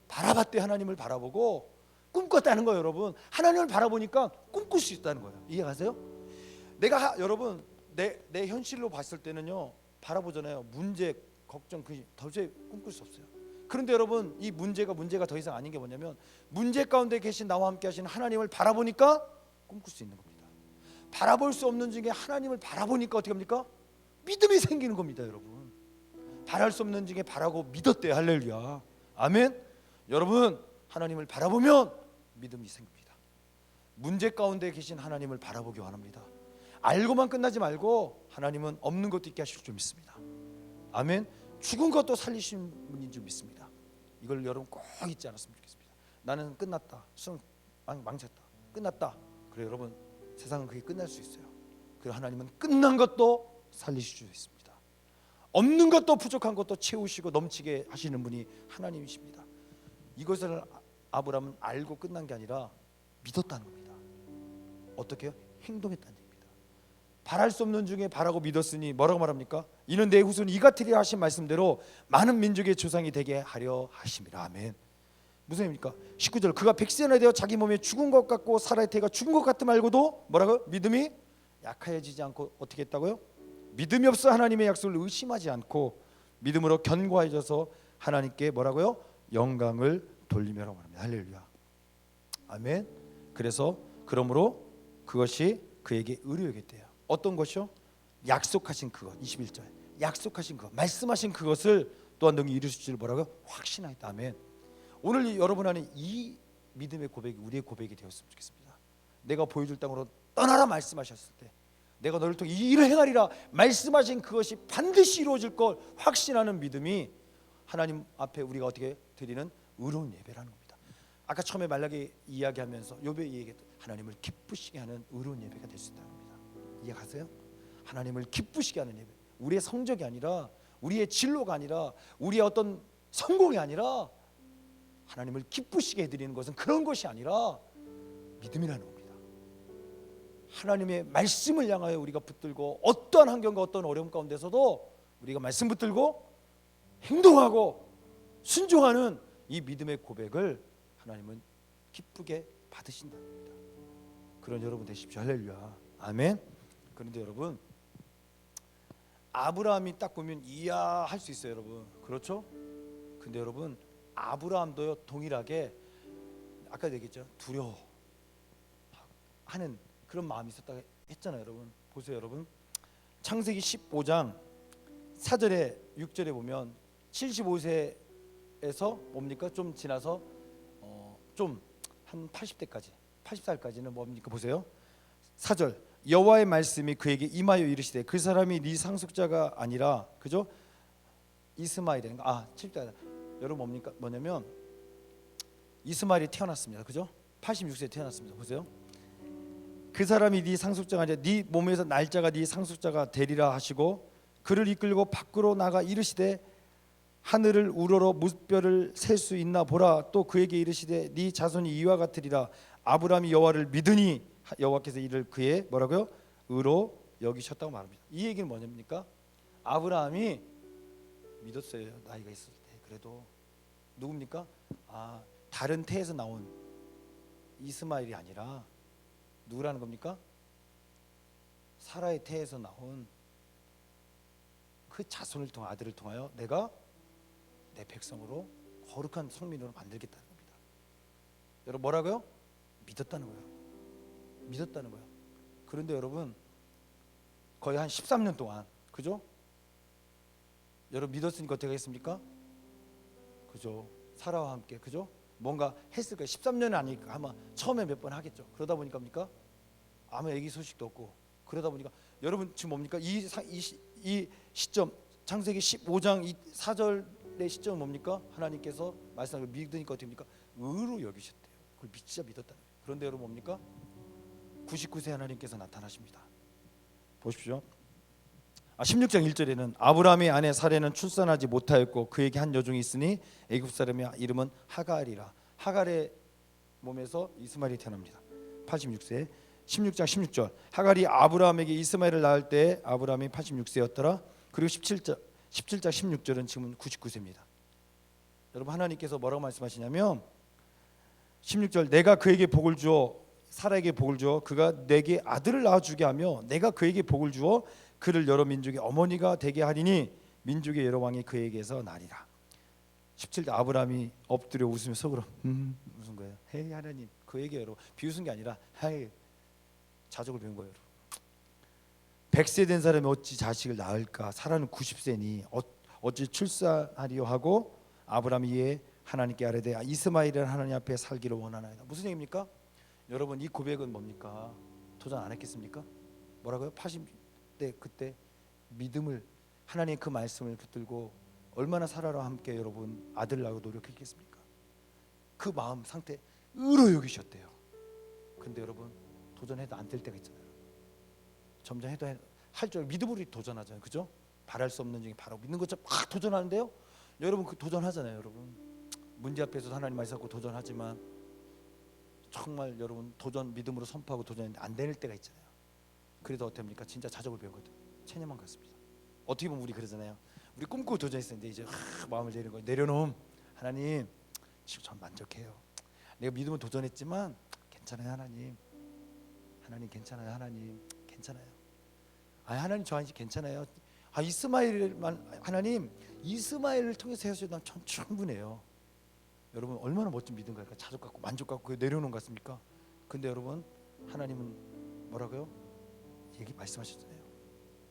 바라봤대. 하나님을 바라보고 꿈꿨다는 거예요, 여러분. 하나님을 바라보니까 꿈꿀 수 있다는 거예요. 이해가세요? 내가 여러분 내 현실로 봤을 때는요, 바라보잖아요. 문제, 걱정, 그 도저히 꿈꿀 수 없어요. 그런데 여러분 이 문제가 더 이상 아닌 게 뭐냐면, 문제 가운데 계신 나와 함께 하시는 하나님을 바라보니까 꿈꿀 수 있는 겁니다. 바라볼 수 없는 중에 하나님을 바라보니까 어떻게 합니까? 믿음이 생기는 겁니다, 여러분. 바랄 수 없는 중에 바라고 믿었대요. 할렐루야. 아멘. 여러분 하나님을 바라보면 믿음이 생깁니다. 문제 가운데 계신 하나님을 바라보기 원합니다. 알고만 끝나지 말고, 하나님은 없는 것도 있게 하실 줄 믿습니다. 아멘. 죽은 것도 살리신 분인 줄 믿습니다. 이걸 여러분 꼭 잊지 않았으면 좋겠습니다. 나는 끝났다, 망쳤다, 끝났다. 그래 여러분, 세상은 그게 끝날 수 있어요. 그리고 하나님은 끝난 것도 살리실 수 있습니다. 없는 것도, 부족한 것도 채우시고 넘치게 하시는 분이 하나님이십니다. 이것을 아브라함은 알고 끝난 게 아니라 믿었다는 겁니다. 어떻게 해요? 행동했다는 얘기입니다. 바랄 수 없는 중에 바라고 믿었으니 뭐라고 말합니까? 이는 내 후손 이같으리라 하신 말씀대로 많은 민족의 조상이 되게 하려 하심이라. 아멘. 무슨 의미입니까? 19절. 그가 백세나 되어 자기 몸에 죽은 것 같고 사라의 태가 죽은 것 같음 알고도 뭐라고요? 믿음이 약하여지지 않고 어떻게 했다고요? 믿음이 없어 하나님의 약속을 의심하지 않고 믿음으로 견고해져서 하나님께 뭐라고요? 영광을 돌리며라고 말합니다. 할렐루야. 아멘. 그래서 그러므로 그것이 그에게 의로우겠대요. 어떤 것이요? 약속하신 그것. 21절. 약속하신 그것, 말씀하신 그것을 또한 능히 이루실 줄 뭐라고요? 확신하였다. 아멘. 오늘 여러분 안에 이 믿음의 고백이 우리의 고백이 되었으면 좋겠습니다. 내가 보여줄 땅으로 떠나라 말씀하셨을 때, 내가 너를 통해 이 일을 행하리라 말씀하신 그것이 반드시 이루어질 걸 확신하는 믿음이 하나님 앞에 우리가 어떻게 드리는 의로운 예배라는 겁니다. 아까 처음에 말라기 이야기하면서 욥이 얘기했던 하나님을 기쁘시게 하는 의로운 예배가 될 수 있다는 겁니다. 이해가세요? 하나님을 기쁘시게 하는 예배. 우리의 성적이 아니라, 우리의 진로가 아니라, 우리의 어떤 성공이 아니라, 하나님을 기쁘시게 해드리는 것은 그런 것이 아니라 믿음이라는 겁니다. 하나님의 말씀을 향하여 우리가 붙들고, 어떠한 환경과 어떤 어려움 가운데서도 우리가 말씀 붙들고 행동하고 순종하는 이 믿음의 고백을 하나님은 기쁘게 받으신다는 겁니다. 그런 여러분 되십시오. 할렐루야. 아멘. 그런데 여러분, 아브라함이 딱 보면 이야 할 수 있어요, 여러분. 그렇죠? 근데 여러분, 아브라함도요 동일하게 아까 얘기했죠. 두려워하고 하는 그런 마음이 있었다 했잖아요. 여러분 보세요. 여러분 창세기 15장 4절에 6절에 보면 75세에서 뭡니까? 좀 지나서 좀 한 80살까지는 뭡니까? 보세요. 4절 여호와의 말씀이 그에게 임하여 이르시되 그 사람이 네 상속자가 아니라 그죠? 이스마엘인가? 7절 여러분 뭡니까? 뭐냐면 이스마엘이 태어났습니다. 그죠? 86세에 태어났습니다. 보세요. 그 사람이 네 상속자가 아니라 네 몸에서 날짜가 네 상속자가 되리라 하시고 그를 이끌고 밖으로 나가 이르시되 하늘을 우러러 무별 셀 수 있나 보라. 또 그에게 이르시되 네 자손이 이와 같으리라. 아브라함이 여호와를 믿으니 여호와께서 이를 그의 뭐라고요? 의로 여기셨다고 말합니다. 이 얘기는 뭐냐입니까? 아브라함이 믿었어요. 나이가 있을 때. 그래도 누굽니까? 다른 태에서 나온 이스마엘이 아니라 누구라는 겁니까? 사라의 태에서 나온 그 자손을 통해 아들을 통하여 내가 내 백성으로 거룩한 성민으로 만들겠다는 겁니다. 여러분 뭐라고요? 믿었다는 거예요. 믿었다는 거예요. 그런데 여러분 거의 한 13년 동안 그죠? 여러분 믿었으니까 어떻게 하겠습니까? 그죠? 사라와 함께 그죠? 뭔가 했을 거예요. 13년은 아니니까 아마 처음에 몇 번 하겠죠. 그러다 보니까 뭡니까? 아무 얘기 소식도 없고 그러다 보니까 여러분 지금 뭡니까? 이 시점 창세기 15장 이 4절의 시점은 뭡니까? 하나님께서 말씀을 믿으니까 어떻게 됩니까? 의로 여기셨대요. 그걸 진짜 믿었다는 거예요. 그런데 여러분 뭡니까? 99세 하나님께서 나타나십니다. 보십시오. 16장 1절에는 아브라함의 아내 사레는 출산하지 못하였고 그에게 한 여종이 있으니 애굽 사람의 이름은 하갈이라. 하갈의 몸에서 이스마엘이 태어납니다. 86세. 16장 16절 하갈이 아브라함에게 이스마엘을 낳을 때 아브라함이 86세였더라. 그리고 17장 16절은 지금은 99세입니다. 여러분 하나님께서 뭐라고 말씀하시냐면 16절 내가 그에게 복을 주어 사라에게 복을 주어 그가 내게 아들을 낳아주게 하며 내가 그에게 복을 주어 그를 여러 민족의 어머니가 되게 하리니 민족의 여러 왕이 그에게서 나리라. 17절 아브라함이 엎드려 웃으며 속으로 웃은 거예요. 헤이 하나님 그에게 여러분 비웃은 게 아니라 헤이 자족을 배운 거예요. 100세 된 사람이 어찌 자식을 낳을까? 사라는 90세니 어찌 출산하리요 하고 아브라함이 이에 하나님께 아뢰되 이스마엘은 하나님 앞에 살기를 원하나이다. 무슨 얘기입니까? 여러분 이 고백은 뭡니까? 도전 안 했겠습니까? 뭐라고요? 80대 그때 믿음을 하나님의 그 말씀을 붙들고 얼마나 사라와 함께 여러분 아들 낳고 노력했겠습니까? 그 마음 상태 의로 여기셨대요. 근데 여러분 도전해도 안 될 때가 있잖아요. 점점 해도 할 줄 믿음으로 도전하잖아요. 그죠? 바랄 수 없는 중에 바로 믿는 것처럼 막 도전하는데요. 여러분 그 도전하잖아요. 여러분 문제 앞에서 하나님 말씀 갖고 도전하지만 정말 여러분 도전 믿음으로 선포하고 도전했는데 안 될 때가 있잖아요. 그래도 어떻습니까? 진짜 자족을 배우거든. 체념한 것 같습니다. 어떻게 보면 우리 그러잖아요. 우리 꿈꾸고 도전했었는데 이제 마음을 내리는 거예요. 내려놓음. 하나님 지금 전 만족해요. 내가 믿음으로 도전했지만 괜찮아요. 하나님 괜찮아요. 하나님 괜찮아요. 하나님 저한테 괜찮아요. 이스마엘만 하나님 이스마엘을 통해서 해주셔도 전 충분해요. 여러분 얼마나 멋진 믿음 갈까? 자족 갖고 만족 갖고 내려놓은 것 같습니까? 근데 여러분 하나님은 뭐라고요? 얘기 말씀하셨잖아요.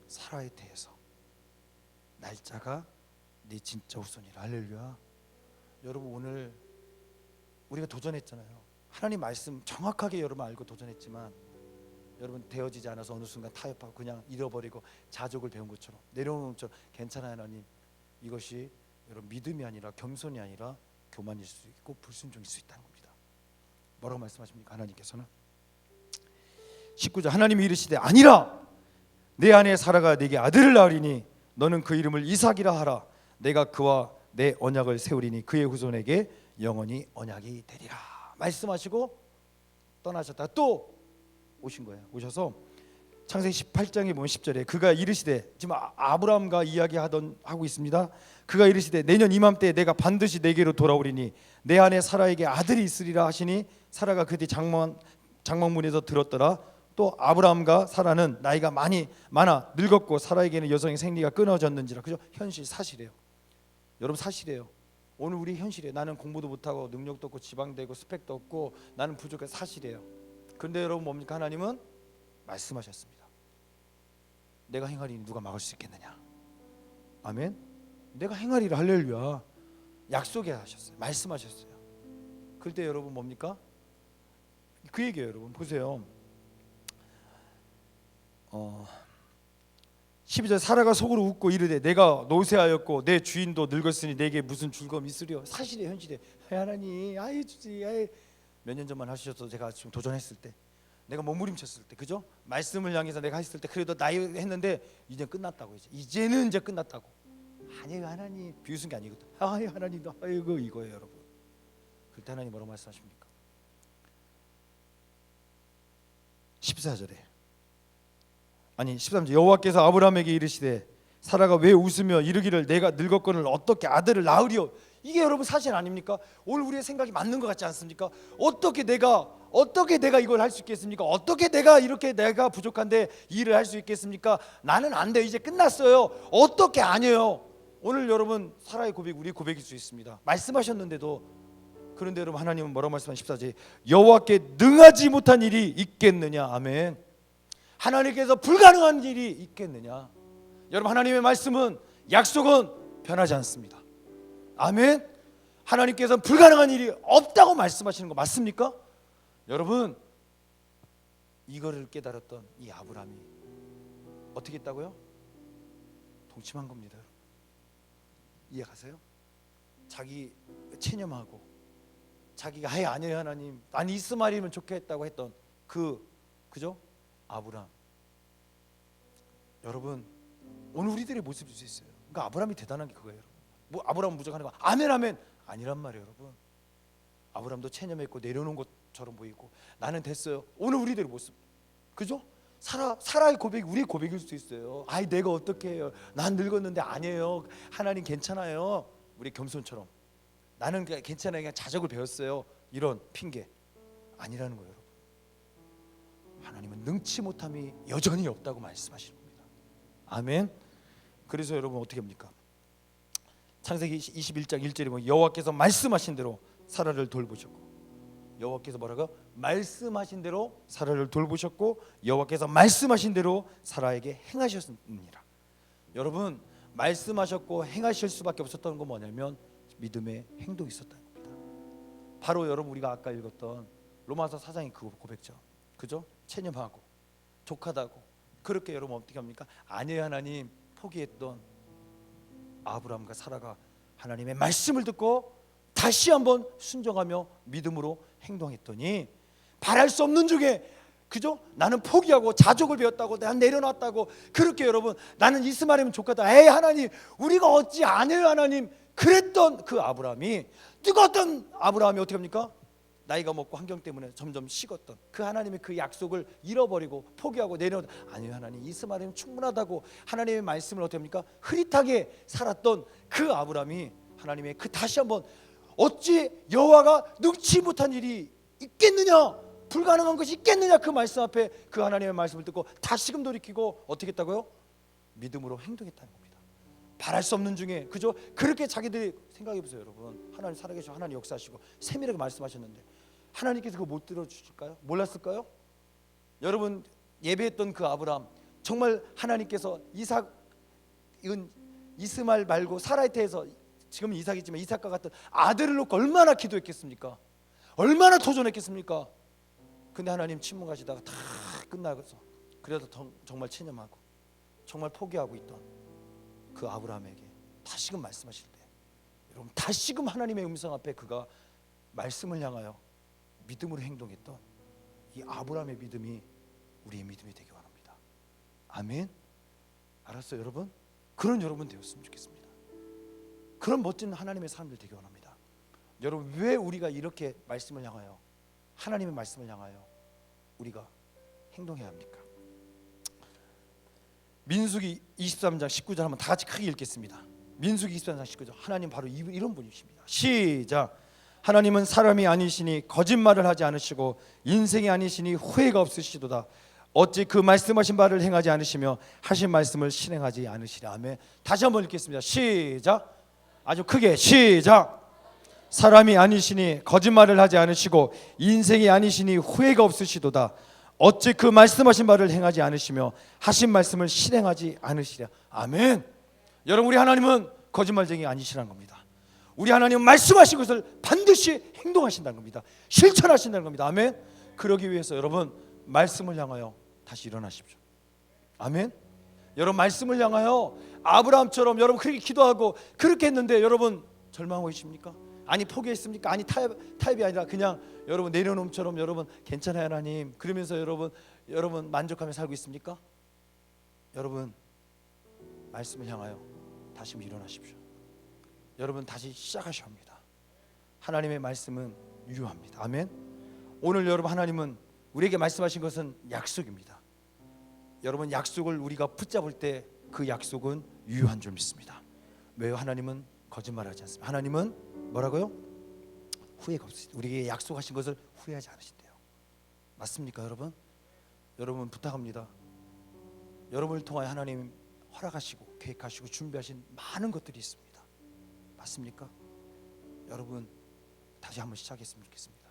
사라의 태에서 날짜가 네 진짜 후손이라. 할렐루야. 여러분 오늘 우리가 도전했잖아요. 하나님 말씀 정확하게 여러분 알고 도전했지만 여러분 되어지지 않아서 어느 순간 타협하고 그냥 잃어버리고 자족을 배운 것처럼 내려놓은 것처럼 괜찮아요 하나님. 이것이 여러분 믿음이 아니라 겸손이 아니라 교만일 수 있고 불순종일 수 있다는 겁니다. 뭐라고 말씀하십니까? 하나님께서는 19절 하나님이 이르시되 아니라 내 아내 사라가 네게 아들을 낳으리니 너는 그 이름을 이삭이라 하라. 내가 그와 내 언약을 세우리니 그의 후손에게 영원히 언약이 되리라. 말씀하시고 떠나셨다가 또 오신 거예요. 오셔서 창세기 18장에 보면 10절에 그가 이르시되 지금 아브라함과 하고 있습니다. 그가 이르시되 내년 이맘때에 내가 반드시 내게로 돌아오리니 내 아내 사라에게 아들이 있으리라 하시니 사라가 그뒤 장막문에서 들었더라. 또 아브라함과 사라는 나이가 많아 늙었고 사라에게는 여성의 생리가 끊어졌는지라. 그죠? 현실 사실이에요. 여러분 사실이에요. 오늘 우리 현실이에요. 나는 공부도 못하고 능력도 없고 지방되고 스펙도 없고 나는 부족해. 사실이에요. 그런데 여러분 뭡니까? 하나님은 말씀하셨습니다. 내가 행하리니 누가 막을 수 있겠느냐. 아멘. 내가 행하리라. 할렐루야. 약속해 하셨어요. 말씀하셨어요. 그럴 때 여러분 뭡니까? 그 얘기예요. 여러분 보세요. 12절 사라가 속으로 웃고 이르되 내가 노쇠하였고 내 주인도 늙었으니 내게 무슨 즐거움이 있으리요. 사실이에요. 현실에 하나님 아이 주지 아이 몇 년 전만 하셨어도 제가 지금 도전했을 때 내가 몸부림쳤을 때 그죠? 말씀을 향해서 내가 했을 때 그래도 나이 했는데 이제 끝났다고 이제는 이제 끝났다고. 아니에요 하나님 비웃은 게 아니거든. 아이 하나님도 아이고 이거예요 여러분. 그때 하나님 뭐라고 말씀하십니까? 14절에 아니 13절 여호와께서 아브라함에게 이르시되 사라가 왜 웃으며 이르기를 내가 늙었거늘 어떻게 아들을 낳으리요. 이게 여러분 사실 아닙니까? 오늘 우리의 생각이 맞는 것 같지 않습니까? 어떻게 내가 이걸 할 수 있겠습니까? 어떻게 내가 이렇게 내가 부족한데 일을 할 수 있겠습니까? 나는 안 돼요. 이제 끝났어요. 어떻게 아니에요. 오늘 여러분 사라의 고백 우리 고백일 수 있습니다. 말씀하셨는데도. 그런데 여러분 하나님은 뭐라고 말씀하신 14절 여호와께 능하지 못한 일이 있겠느냐. 아멘. 하나님께서 불가능한 일이 있겠느냐. 여러분 하나님의 말씀은 약속은 변하지 않습니다. 아멘. 하나님께서는 불가능한 일이 없다고 말씀하시는 거 맞습니까? 여러분 이거를 깨달았던 이 아브라함이 어떻게 했다고요? 동침한 겁니다. 이해가세요? 자기 체념하고 자기가 아니에요 하나님 난 이스마엘이면 좋겠다고 했던 그죠? 아브라함. 여러분 오늘 우리들의 모습일 수 있어요. 그러니까 아브라함이 대단한 게 그거예요. 여러분. 뭐 아브라함 무조건 하는 거 아멘 아멘 아니란 말이에요 여러분. 아브라함도 체념했고 내려놓은 것처럼 보이고 나는 됐어요. 오늘 우리들의 모습 그죠? 사라의 고백이 우리의 고백일 수도 있어요. 아이 내가 어떻게 해요. 난 늙었는데 아니에요. 하나님 괜찮아요. 우리 겸손처럼 나는 괜찮아요. 그냥 자적을 배웠어요. 이런 핑계 아니라는 거예요 여러분. 하나님은 능치 못함이 여전히 없다고 말씀하시는 겁니다. 아멘. 그래서 여러분 어떻게 합니까? 창세기 21장 1절에 보면 여호와께서 말씀하신 대로 사라를 돌보셨고 여호와께서 뭐라고? 말씀하신 대로 사라를 돌보셨고 여호와께서 말씀하신 대로 사라에게 행하셨느니라. 여러분 말씀하셨고 행하실 수밖에 없었던 건 뭐냐면 믿음의 행동이 있었다는 겁니다. 바로 여러분 우리가 아까 읽었던 로마서 4장의 그 고백죠. 그죠? 체념하고 족하다고 그렇게 여러분 어떻게 합니까? 아니에요 하나님 포기했던 아브라함과 사라가 하나님의 말씀을 듣고 다시 한번 순종하며 믿음으로 행동했더니 바랄 수 없는 중에 그죠? 나는 포기하고 자족을 배웠다고 난 내려놨다고 그렇게 여러분 나는 이스마엘이면 좋겠다. 에이 하나님 우리가 어찌 아니에요 하나님 그랬던 그 아브라함이 뜨거웠던 아브라함이 어떻게 합니까? 나이가 먹고 환경 때문에 점점 식었던 그 하나님의 그 약속을 잃어버리고 포기하고 내려 아니요 하나님 이스마엘은 충분하다고 하나님의 말씀을 어떻게 합니까? 흐릿하게 살았던 그 아브라함이 하나님의 그 다시 한번 어찌 여호와가 능치 못한 일이 있겠느냐 불가능한 것이 있겠느냐 그 말씀 앞에 그 하나님의 말씀을 듣고 다시금 돌이키고 어떻게 했다고요? 믿음으로 행동했다는 겁니다. 바랄 수 없는 중에 그죠? 그렇게 자기들이 생각해 보세요 여러분. 하나님 살아계시고 하나님 역사하시고 세밀하게 말씀하셨는데 하나님께서 그거 못 들어주실까요? 몰랐을까요? 여러분 예배했던 그 아브라함 정말 하나님께서 이스마엘 말고 사라이트에서 지금 이삭이지만 이삭과 같은 아들을 놓고 얼마나 기도했겠습니까? 얼마나 도전했겠습니까? 근데 하나님 침묵하시다가 다 끝나서 그래도 정말 체념하고 정말 포기하고 있던 그 아브라함에게 다시금 말씀하실 때 여러분 다시금 하나님의 음성 앞에 그가 말씀을 향하여 믿음으로 행동했던 이 아브라함의 믿음이 우리의 믿음이 되기 원합니다. 아멘. 알았어요 여러분? 그런 여러분 되었으면 좋겠습니다. 그런 멋진 하나님의 사람들 되기 원합니다. 여러분 왜 우리가 이렇게 말씀을 향하여 하나님의 말씀을 향하여 우리가 행동해야 합니까? 민수기 23장 19절 한번 다 같이 크게 읽겠습니다. 민수기 23장 19절 하나님 바로 이런 분이십니다. 시작. 하나님은 사람이 아니시니 거짓말을 하지 않으시고 인생이 아니시니 후회가 없으시도다. 어찌 그 말씀하신 바를 행하지 않으시며 하신 말씀을 실행하지 않으시랴. 아멘. 다시 한번 읽겠습니다. 시작. 아주 크게 시작. 사람이 아니시니 거짓말을 하지 않으시고 인생이 아니시니 후회가 없으시도다. 어찌 그 말씀하신 바를 행하지 않으시며 하신 말씀을 실행하지 않으시랴. 아멘. 여러분, 우리 하나님은 거짓말쟁이 아니시라는 겁니다. 우리 하나님은 말씀하신 것을 반드시 행동하신다는 겁니다. 실천하신다는 겁니다. 아멘. 그러기 위해서 여러분, 말씀을 향하여 다시 일어나십시오. 아멘. 여러분, 말씀을 향하여 아브라함처럼 여러분 그렇게 기도하고 그렇게 했는데 여러분 절망하고 계십니까? 아니 포기했습니까? 아니 타협이 아니라 그냥 여러분 내려놓음처럼 여러분 괜찮아요 하나님 그러면서 여러분 만족하며 살고 있습니까? 여러분, 말씀을 향하여 다시 일어나십시오. 여러분, 다시 시작하셔야 합니다. 하나님의 말씀은 유효합니다. 아멘. 오늘 여러분, 하나님은 우리에게 말씀하신 것은 약속입니다. 여러분, 약속을 우리가 붙잡을 때 그 약속은 유효한 줄 믿습니다. 왜요? 하나님은 거짓말하지 않습니다. 하나님은 뭐라고요? 후회가 없으시다. 우리에게 약속하신 것을 후회하지 않으신대요. 맞습니까 여러분? 여러분 부탁합니다. 여러분을 통하여 하나님 허락하시고 계획하시고 준비하신 많은 것들이 있습니다. 맞습니까? 여러분, 다시 한번 시작했으면 좋겠습니다.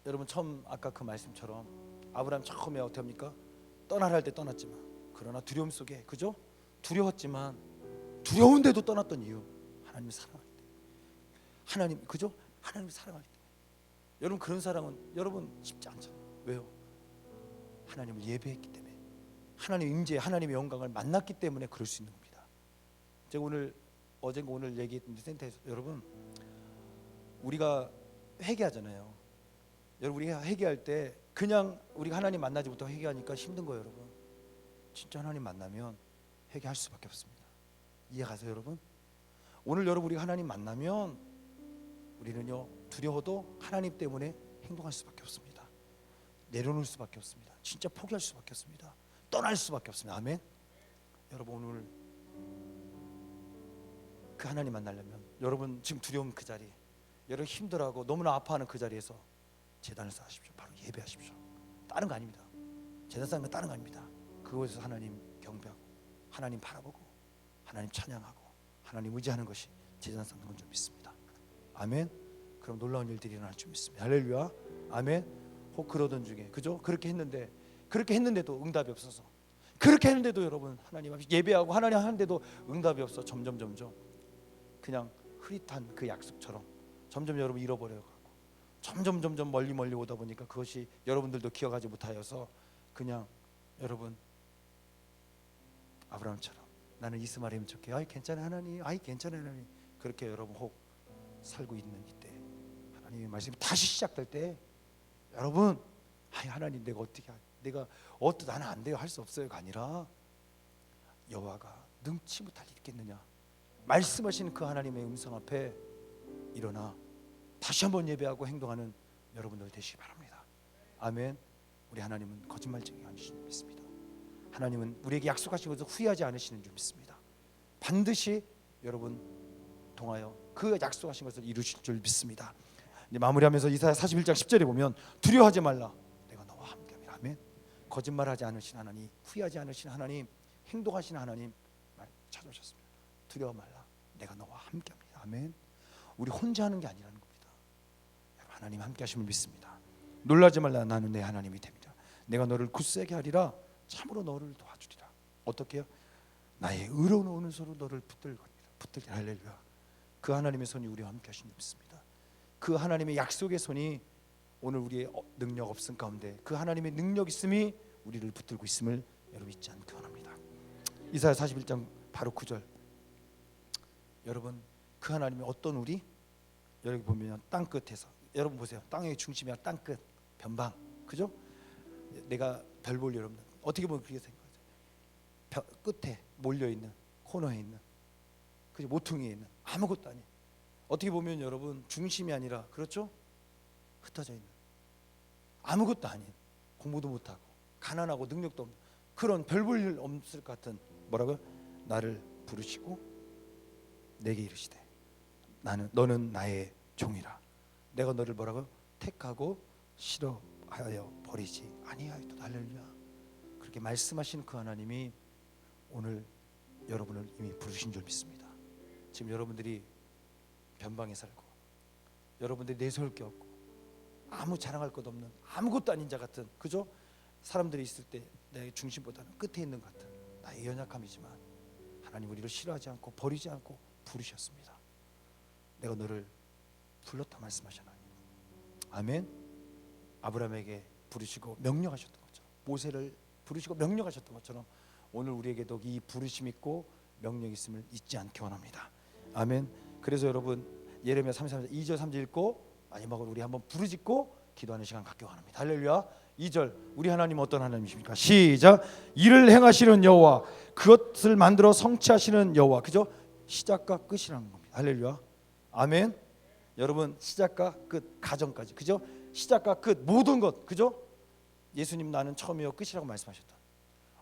여러분, 처음 아까 그 말씀처럼 아브라함 처음에 어떻게 합니까? 떠나라 할 때 떠났지만, 그러나 두려움 속에, 그죠? 두려웠지만 두려운데도 떠났던 이유, 하나님을 사랑하기 때문에. 하나님, 그죠? 하나님을 사랑하기 때문에. 여러분, 그런 사랑은 여러분 쉽지 않잖아요. 왜요? 하나님을 예배했기 때문에, 하나님 임재, 하나님의 영광을 만났기 때문에 그럴 수 있는 겁니다. 제가 어젠가 오늘 얘기했는데 센터에서, 여러분 우리가 회개하잖아요. 여러분, 우리가 회개할 때 그냥 우리가 하나님 만나지 못하고 회개하니까 힘든 거예요. 여러분, 진짜 하나님 만나면 회개할 수밖에 없습니다. 이해가세요 여러분? 오늘 여러분, 우리가 하나님 만나면 우리는요 두려워도 하나님 때문에 행동할 수밖에 없습니다. 내려놓을 수밖에 없습니다. 진짜 포기할 수밖에 없습니다. 떠날 수밖에 없습니다. 아멘. 여러분, 오늘 그 하나님 만나려면 여러분 지금 두려운 그 자리, 여러분 힘들어하고 너무나 아파하는 그 자리에서 제단을 쌓으십시오. 바로 예배하십시오. 다른 거 아닙니다. 제단 쌓는 거 다른 거 아닙니다. 그곳에서 하나님 경배하고 하나님 바라보고 하나님 찬양하고 하나님 의지하는 것이 제단 쌓는 건 줄 믿습니다. 아멘. 그럼 놀라운 일들이 일어날 줄 믿습니다. 할렐루야. 아멘. 혹 그러던 중에, 그죠? 그렇게 했는데도 응답이 없어서, 그렇게 했는데도 여러분 하나님 앞에 예배하고 하나님 하는데도 응답이 없어 점점 그냥 흐릿한 그 약속처럼 점점 여러분 잃어버려가고 점점 멀리 오다 보니까 그것이 여러분들도 기억하지 못하여서 그냥 여러분 아브라함처럼 나는 이스마엘이 훔쳤게, 아이 괜찮아 하나님, 아이 괜찮아 하나님, 그렇게 여러분 혹 살고 있는 이때 하나님의 말씀이 다시 시작될 때 여러분, 아이 하나님 내가 나는 안 돼요, 할 수 없어요가 아니라 여호와가 능치 못할 일 있겠느냐 말씀하시는 그 하나님의 음성 앞에 일어나 다시 한번 예배하고 행동하는 여러분들 되시기 바랍니다. 아멘. 우리 하나님은 거짓말쟁이 아니신 줄 믿습니다. 하나님은 우리에게 약속하신 것을 후회하지 않으시는 줄 믿습니다. 반드시 여러분 통하여 그 약속하신 것을 이루실 줄 믿습니다. 이제 마무리하면서 이사야 41장 10절에 보면 두려워하지 말라, 내가 너와 함께함이라. 아멘. 거짓말하지 않으신 하나님, 후회하지 않으신 하나님, 행동하시는 하나님 찾아오셨습니다. 두려워 말라, 내가 너와 함께합니다. 아멘. 우리 혼자 하는 게 아니라는 겁니다. 하나님 함께 하심을 믿습니다. 놀라지 말라, 나는 내 하나님이 됩니다. 내가 너를 굳세게 하리라, 참으로 너를 도와주리라. 어떻게요? 나의 의로운 오른손으로 너를 붙들게. 할렐루야. 그 하나님의 손이 우리와 함께 하신 줄 믿습니다. 그 하나님의 약속의 손이 오늘 우리의 능력 없음 가운데 그 하나님의 능력 있음이 우리를 붙들고 있음을 여러분 잊지 않기 원합니다. 이사야 41장 바로 9절. 여러분, 그 하나님이 어떤 우리? 여기 보면 땅 끝에서, 여러분 보세요. 땅의 중심이야 땅끝 변방, 그죠? 내가 별 볼 일 없는, 어떻게 보면 그렇게 생각하죠. 끝에 몰려 있는, 코너에 있는, 그죠? 모퉁이에 있는 아무것도 아닌, 어떻게 보면 여러분 중심이 아니라, 그렇죠? 흩어져 있는, 아무것도 아닌, 공부도 못하고 가난하고 능력도 없는 그런 별 볼 일 없을 것 같은, 뭐라고요? 나를 부르시고 내게 이르시되 너는 나의 종이라. 내가 너를 뭐라고요? 택하고 싫어하여 버리지 아니하였도다. 할렐루야. 그렇게 말씀하신 그 하나님이 오늘 여러분을 이미 부르신 줄 믿습니다. 지금 여러분들이 변방에 살고 여러분들이 내세울 게 없고 아무 자랑할 것 없는 아무것도 아닌 자 같은, 그죠? 사람들이 있을 때 내 중심보다는 끝에 있는 것 같은 나의 연약함이지만 하나님 우리를 싫어하지 않고 버리지 않고 부르셨습니다. 내가 너를 불렀다 말씀하셨나니. 아멘. 아브라함에게 부르시고 명령하셨던 것처럼, 모세를 부르시고 명령하셨던 것처럼 오늘 우리에게도 이 부르심 있고 명령 있음을 잊지 않기 원합니다. 아멘. 그래서 여러분 예레미야 33장 2절 3절 읽고 마지막으로 우리 한번 부르짖고 기도하는 시간 갖기 원합니다. 할렐루야. 2절, 우리 하나님 어떤 하나님이십니까? 시작. 일을 행하시는 여호와, 그것을 만들어 성취하시는 여호와. 그죠? 시작과 끝이라는 겁니다. 할렐루야. 아멘. 여러분 시작과 끝, 가정까지, 그죠? 시작과 끝, 모든 것, 그죠? 예수님 나는 처음이요 끝이라고 말씀하셨다.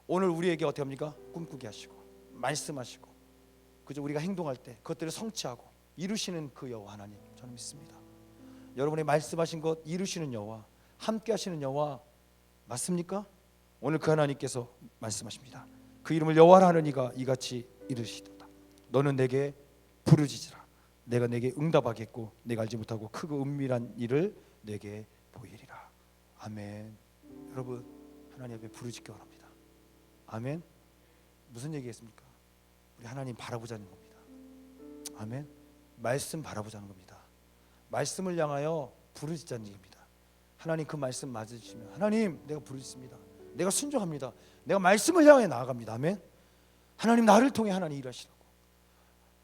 오늘 우리에게 어떻게 합니까? 꿈꾸게 하시고 말씀하시고, 그죠? 우리가 행동할 때 그것들을 성취하고 이루시는 그 여호와 하나님 저는 믿습니다. 여러분의 말씀하신 것 이루시는 여호와, 함께 하시는 여호와 맞습니까? 오늘 그 하나님께서 말씀하십니다. 그 이름을 여호와라 하는 이가 이같이 이르시도다. 너는 내게 부르짖으라. 내가 내게 응답하겠고 내가 알지 못하고 크고 은밀한 일을 내게 보이리라. 아멘. 여러분 하나님 앞에 부르짖기 원합니다. 아멘. 무슨 얘기겠습니까? 우리 하나님 바라보자는 겁니다. 아멘. 말씀 바라보자는 겁니다. 말씀을 향하여 부르짖자는 얘기입니다. 하나님 그 말씀 맞으시면 하나님 내가 부르짖습니다. 내가 순종합니다. 내가 말씀을 향해 나아갑니다. 아멘. 하나님 나를 통해 하나님 일하시라고.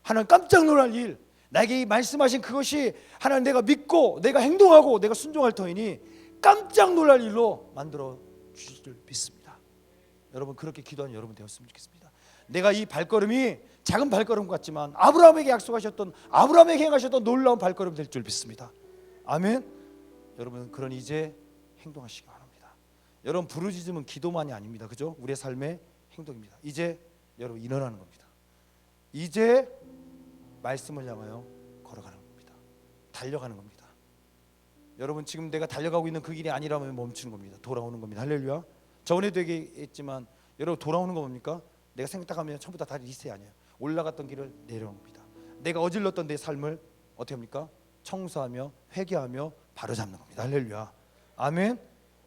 하나님 깜짝 놀랄 일, 나에게 말씀하신 그것이 하나님 내가 믿고 내가 행동하고 내가 순종할 터이니 깜짝 놀랄 일로 만들어 주실 줄 믿습니다. 여러분 그렇게 기도하는 여러분 되었으면 좋겠습니다. 내가 이 발걸음이 작은 발걸음 같지만 아브라함에게 약속하셨던, 아브라함에게 행하셨던 놀라운 발걸음 될 줄 믿습니다. 아멘. 여러분 그런 이제 행동하시기 바랍니다. 여러분 부르짖음은 기도만이 아닙니다. 그죠? 우리의 삶의 행동입니다. 이제 여러분 일어나는 겁니다. 이제 말씀을 향하여 걸어가는 겁니다. 달려가는 겁니다. 여러분 지금 내가 달려가고 있는 그 길이 아니라면 멈추는 겁니다. 돌아오는 겁니다. 할렐루야. 저번에도 얘기했지만 여러분 돌아오는 거 뭡니까? 내가 생각하면 처음부터 다 리셋이 아니에요. 올라갔던 길을 내려오는 겁니다. 내가 어질렀던 내 삶을 어떻게 합니까? 청소하며 회개하며 바로잡는 겁니다. 할렐루야. 아멘.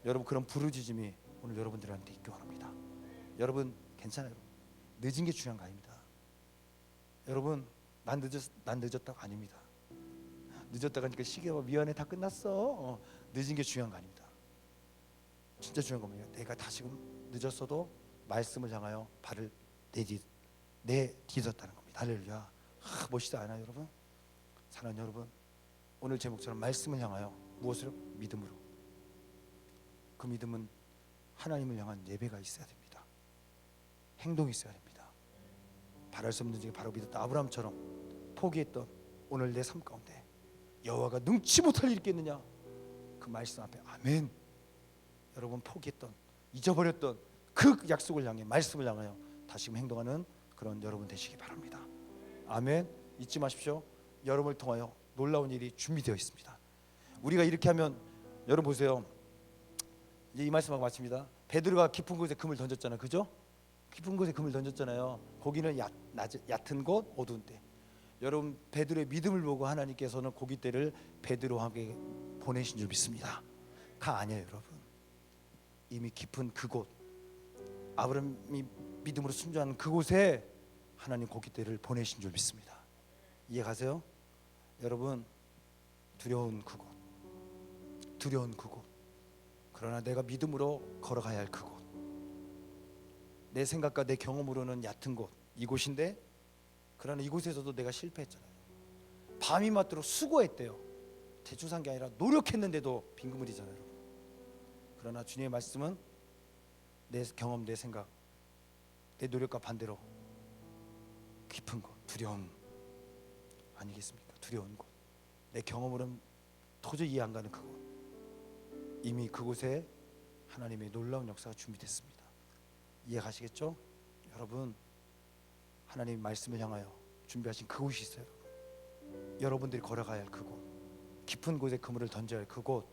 여러분 그런 부르짖음이 오늘 여러분들한테 있기 원합니다. 여러분 괜찮아요. 늦은 게 중요한 거 아닙니다. 여러분 난 늦었다고 아닙니다. 늦었다고 하니까 시계가 미안해 다 끝났어. 늦은 게 중요한 거 아닙니다. 진짜 중요한 겁니다. 내가 다시금 늦었어도 말씀을 향하여 발을 내딛었다는 겁니다. 할렐루야. 멋있지 않아요 여러분? 사랑하는 여러분, 오늘 제목처럼 말씀을 향하여 무엇으로? 믿음으로. 그 믿음은 하나님을 향한 예배가 있어야 됩니다. 행동이 있어야 됩니다. 바랄 수 없는 중에 바로 믿었다. 아브라함처럼 포기했던 오늘 내 삶 가운데 여호와가 능치 못할 일이 있겠느냐, 그 말씀 앞에 아멘. 여러분 포기했던, 잊어버렸던 그 약속을 향해, 말씀을 향하여 다시금 행동하는 그런 여러분 되시기 바랍니다. 아멘. 잊지 마십시오. 여러분을 통하여 놀라운 일이 준비되어 있습니다. 우리가 이렇게 하면, 여러분 보세요. 이제 이 말씀하고 마칩니다. 베드로가 깊은 곳에 금을 던졌잖아요. 그죠? 깊은 곳에 금을 던졌잖아요. 거기는 얕은 곳, 어두운 때. 여러분 베드로의 믿음을 보고 하나님께서는 고기 떼를 베드로에게 보내신 줄 믿습니다. 가 아니에요 여러분. 이미 깊은 그곳, 아브라함이 믿음으로 순종하는 그곳에 하나님 고기 떼를 보내신 줄 믿습니다. 이해 가세요? 여러분 두려운 그곳, 두려운 그곳, 그러나 내가 믿음으로 걸어가야 할 그곳, 내 생각과 내 경험으로는 얕은 곳, 이곳인데 그러나 이곳에서도 내가 실패했잖아요. 밤이 맞도록 수고했대요. 대충 산 게 아니라 노력했는데도 빈 그물이잖아요 여러분. 그러나 주님의 말씀은 내 경험, 내 생각, 내 노력과 반대로 깊은 곳, 두려움 아니겠습니까? 두려운 곳, 내 경험으로는 도저히 이해 안 가는 그곳, 이미 그곳에 하나님의 놀라운 역사가 준비됐습니다. 이해 가시겠죠? 여러분 하나님 말씀을 향하여 준비하신 그곳이 있어요. 여러분들이 걸어가야 할 그곳, 깊은 곳에 그물을 던져야 할 그곳,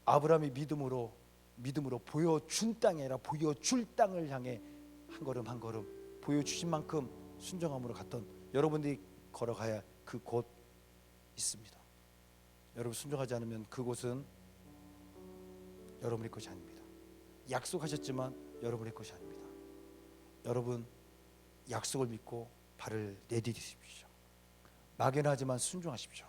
아브라함이 믿음으로 보여준 땅이 아니라 보여줄 땅을 향해 한 걸음 한 걸음 보여주신 만큼 순종함으로 갔던 여러분들이 걸어가야 할 그곳, 있습니다. 여러분 순종하지 않으면 그곳은 여러분의 것이 아닙니다. 약속하셨지만 여러분의 것이 아닙니다. 여러분 약속을 믿고 발을 내디디십시오. 막연하지만 순종하십시오.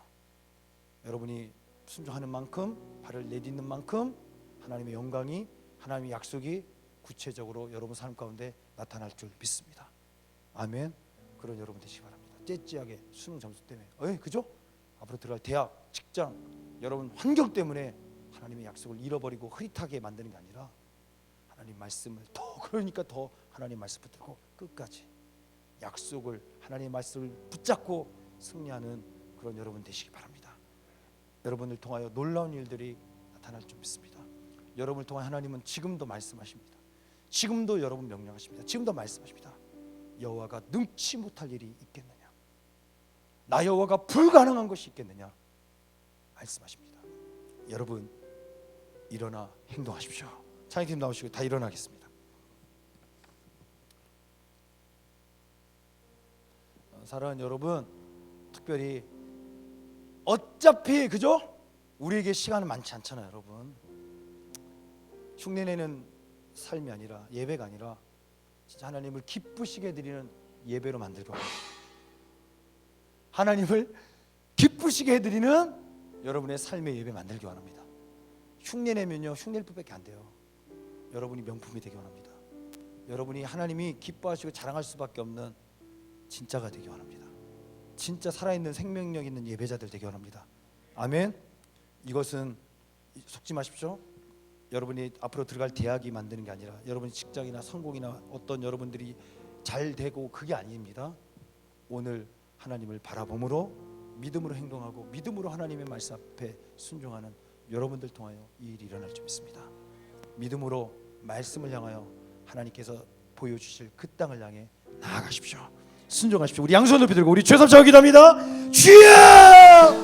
여러분이 순종하는 만큼, 발을 내딛는 만큼 하나님의 영광이, 하나님의 약속이 구체적으로 여러분 삶 가운데 나타날 줄 믿습니다. 아멘. 그런 여러분 되시기 바랍니다. 째째하게 수능 점수 때문에 그죠? 앞으로 들어갈 대학, 직장, 여러분 환경 때문에 하나님의 약속을 잃어버리고 흐릿하게 만드는 게 아니라 하나님 말씀을 더 하나님 말씀 붙들고 끝까지 약속을, 하나님의 말씀을 붙잡고 승리하는 그런 여러분 되시기 바랍니다. 여러분을 통하여 놀라운 일들이 나타날 줄 믿습니다. 여러분을 통하여 하나님은 지금도 말씀하십니다. 지금도 여러분 명령하십니다. 지금도 말씀하십니다. 여호와가 능치 못할 일이 있겠느냐? 나 여호와가 불가능한 것이 있겠느냐? 말씀하십니다. 여러분 일어나 행동하십시오. 찬양팀 나오시고 다 일어나겠습니다. 사랑하는 여러분, 특별히 어차피 그죠? 우리에게 시간은 많지 않잖아요, 여러분. 흉내내는 삶이 아니라, 예배가 아니라 진짜 하나님을 기쁘시게 드리는 예배로 만들고 하나님을 기쁘시게 해드리는 여러분의 삶의 예배 만들기 원합니다. 흉내내면요 흉낼 뿐밖에 안 돼요. 여러분이 명품이 되기 원합니다. 여러분이 하나님이 기뻐하시고 자랑할 수밖에 없는 진짜가 되기 원합니다. 진짜 살아있는 생명력 있는 예배자들 되기 원합니다. 아멘. 이것은 속지 마십시오. 여러분이 앞으로 들어갈 대학이 만드는 게 아니라 여러분의 직장이나 성공이나 어떤 여러분들이 잘 되고 그게 아닙니다. 오늘 하나님을 바라봄으로 믿음으로 행동하고 믿음으로 하나님의 말씀 앞에 순종하는 여러분들 통하여 이 일이 일어날 줄 믿습니다. 믿음으로 말씀을 향하여 하나님께서 보여주실 그 땅을 향해 나아가십시오. 순종하십시오. 우리 양손 높이 들고 우리 죄 삼창 기도합니다. 주여!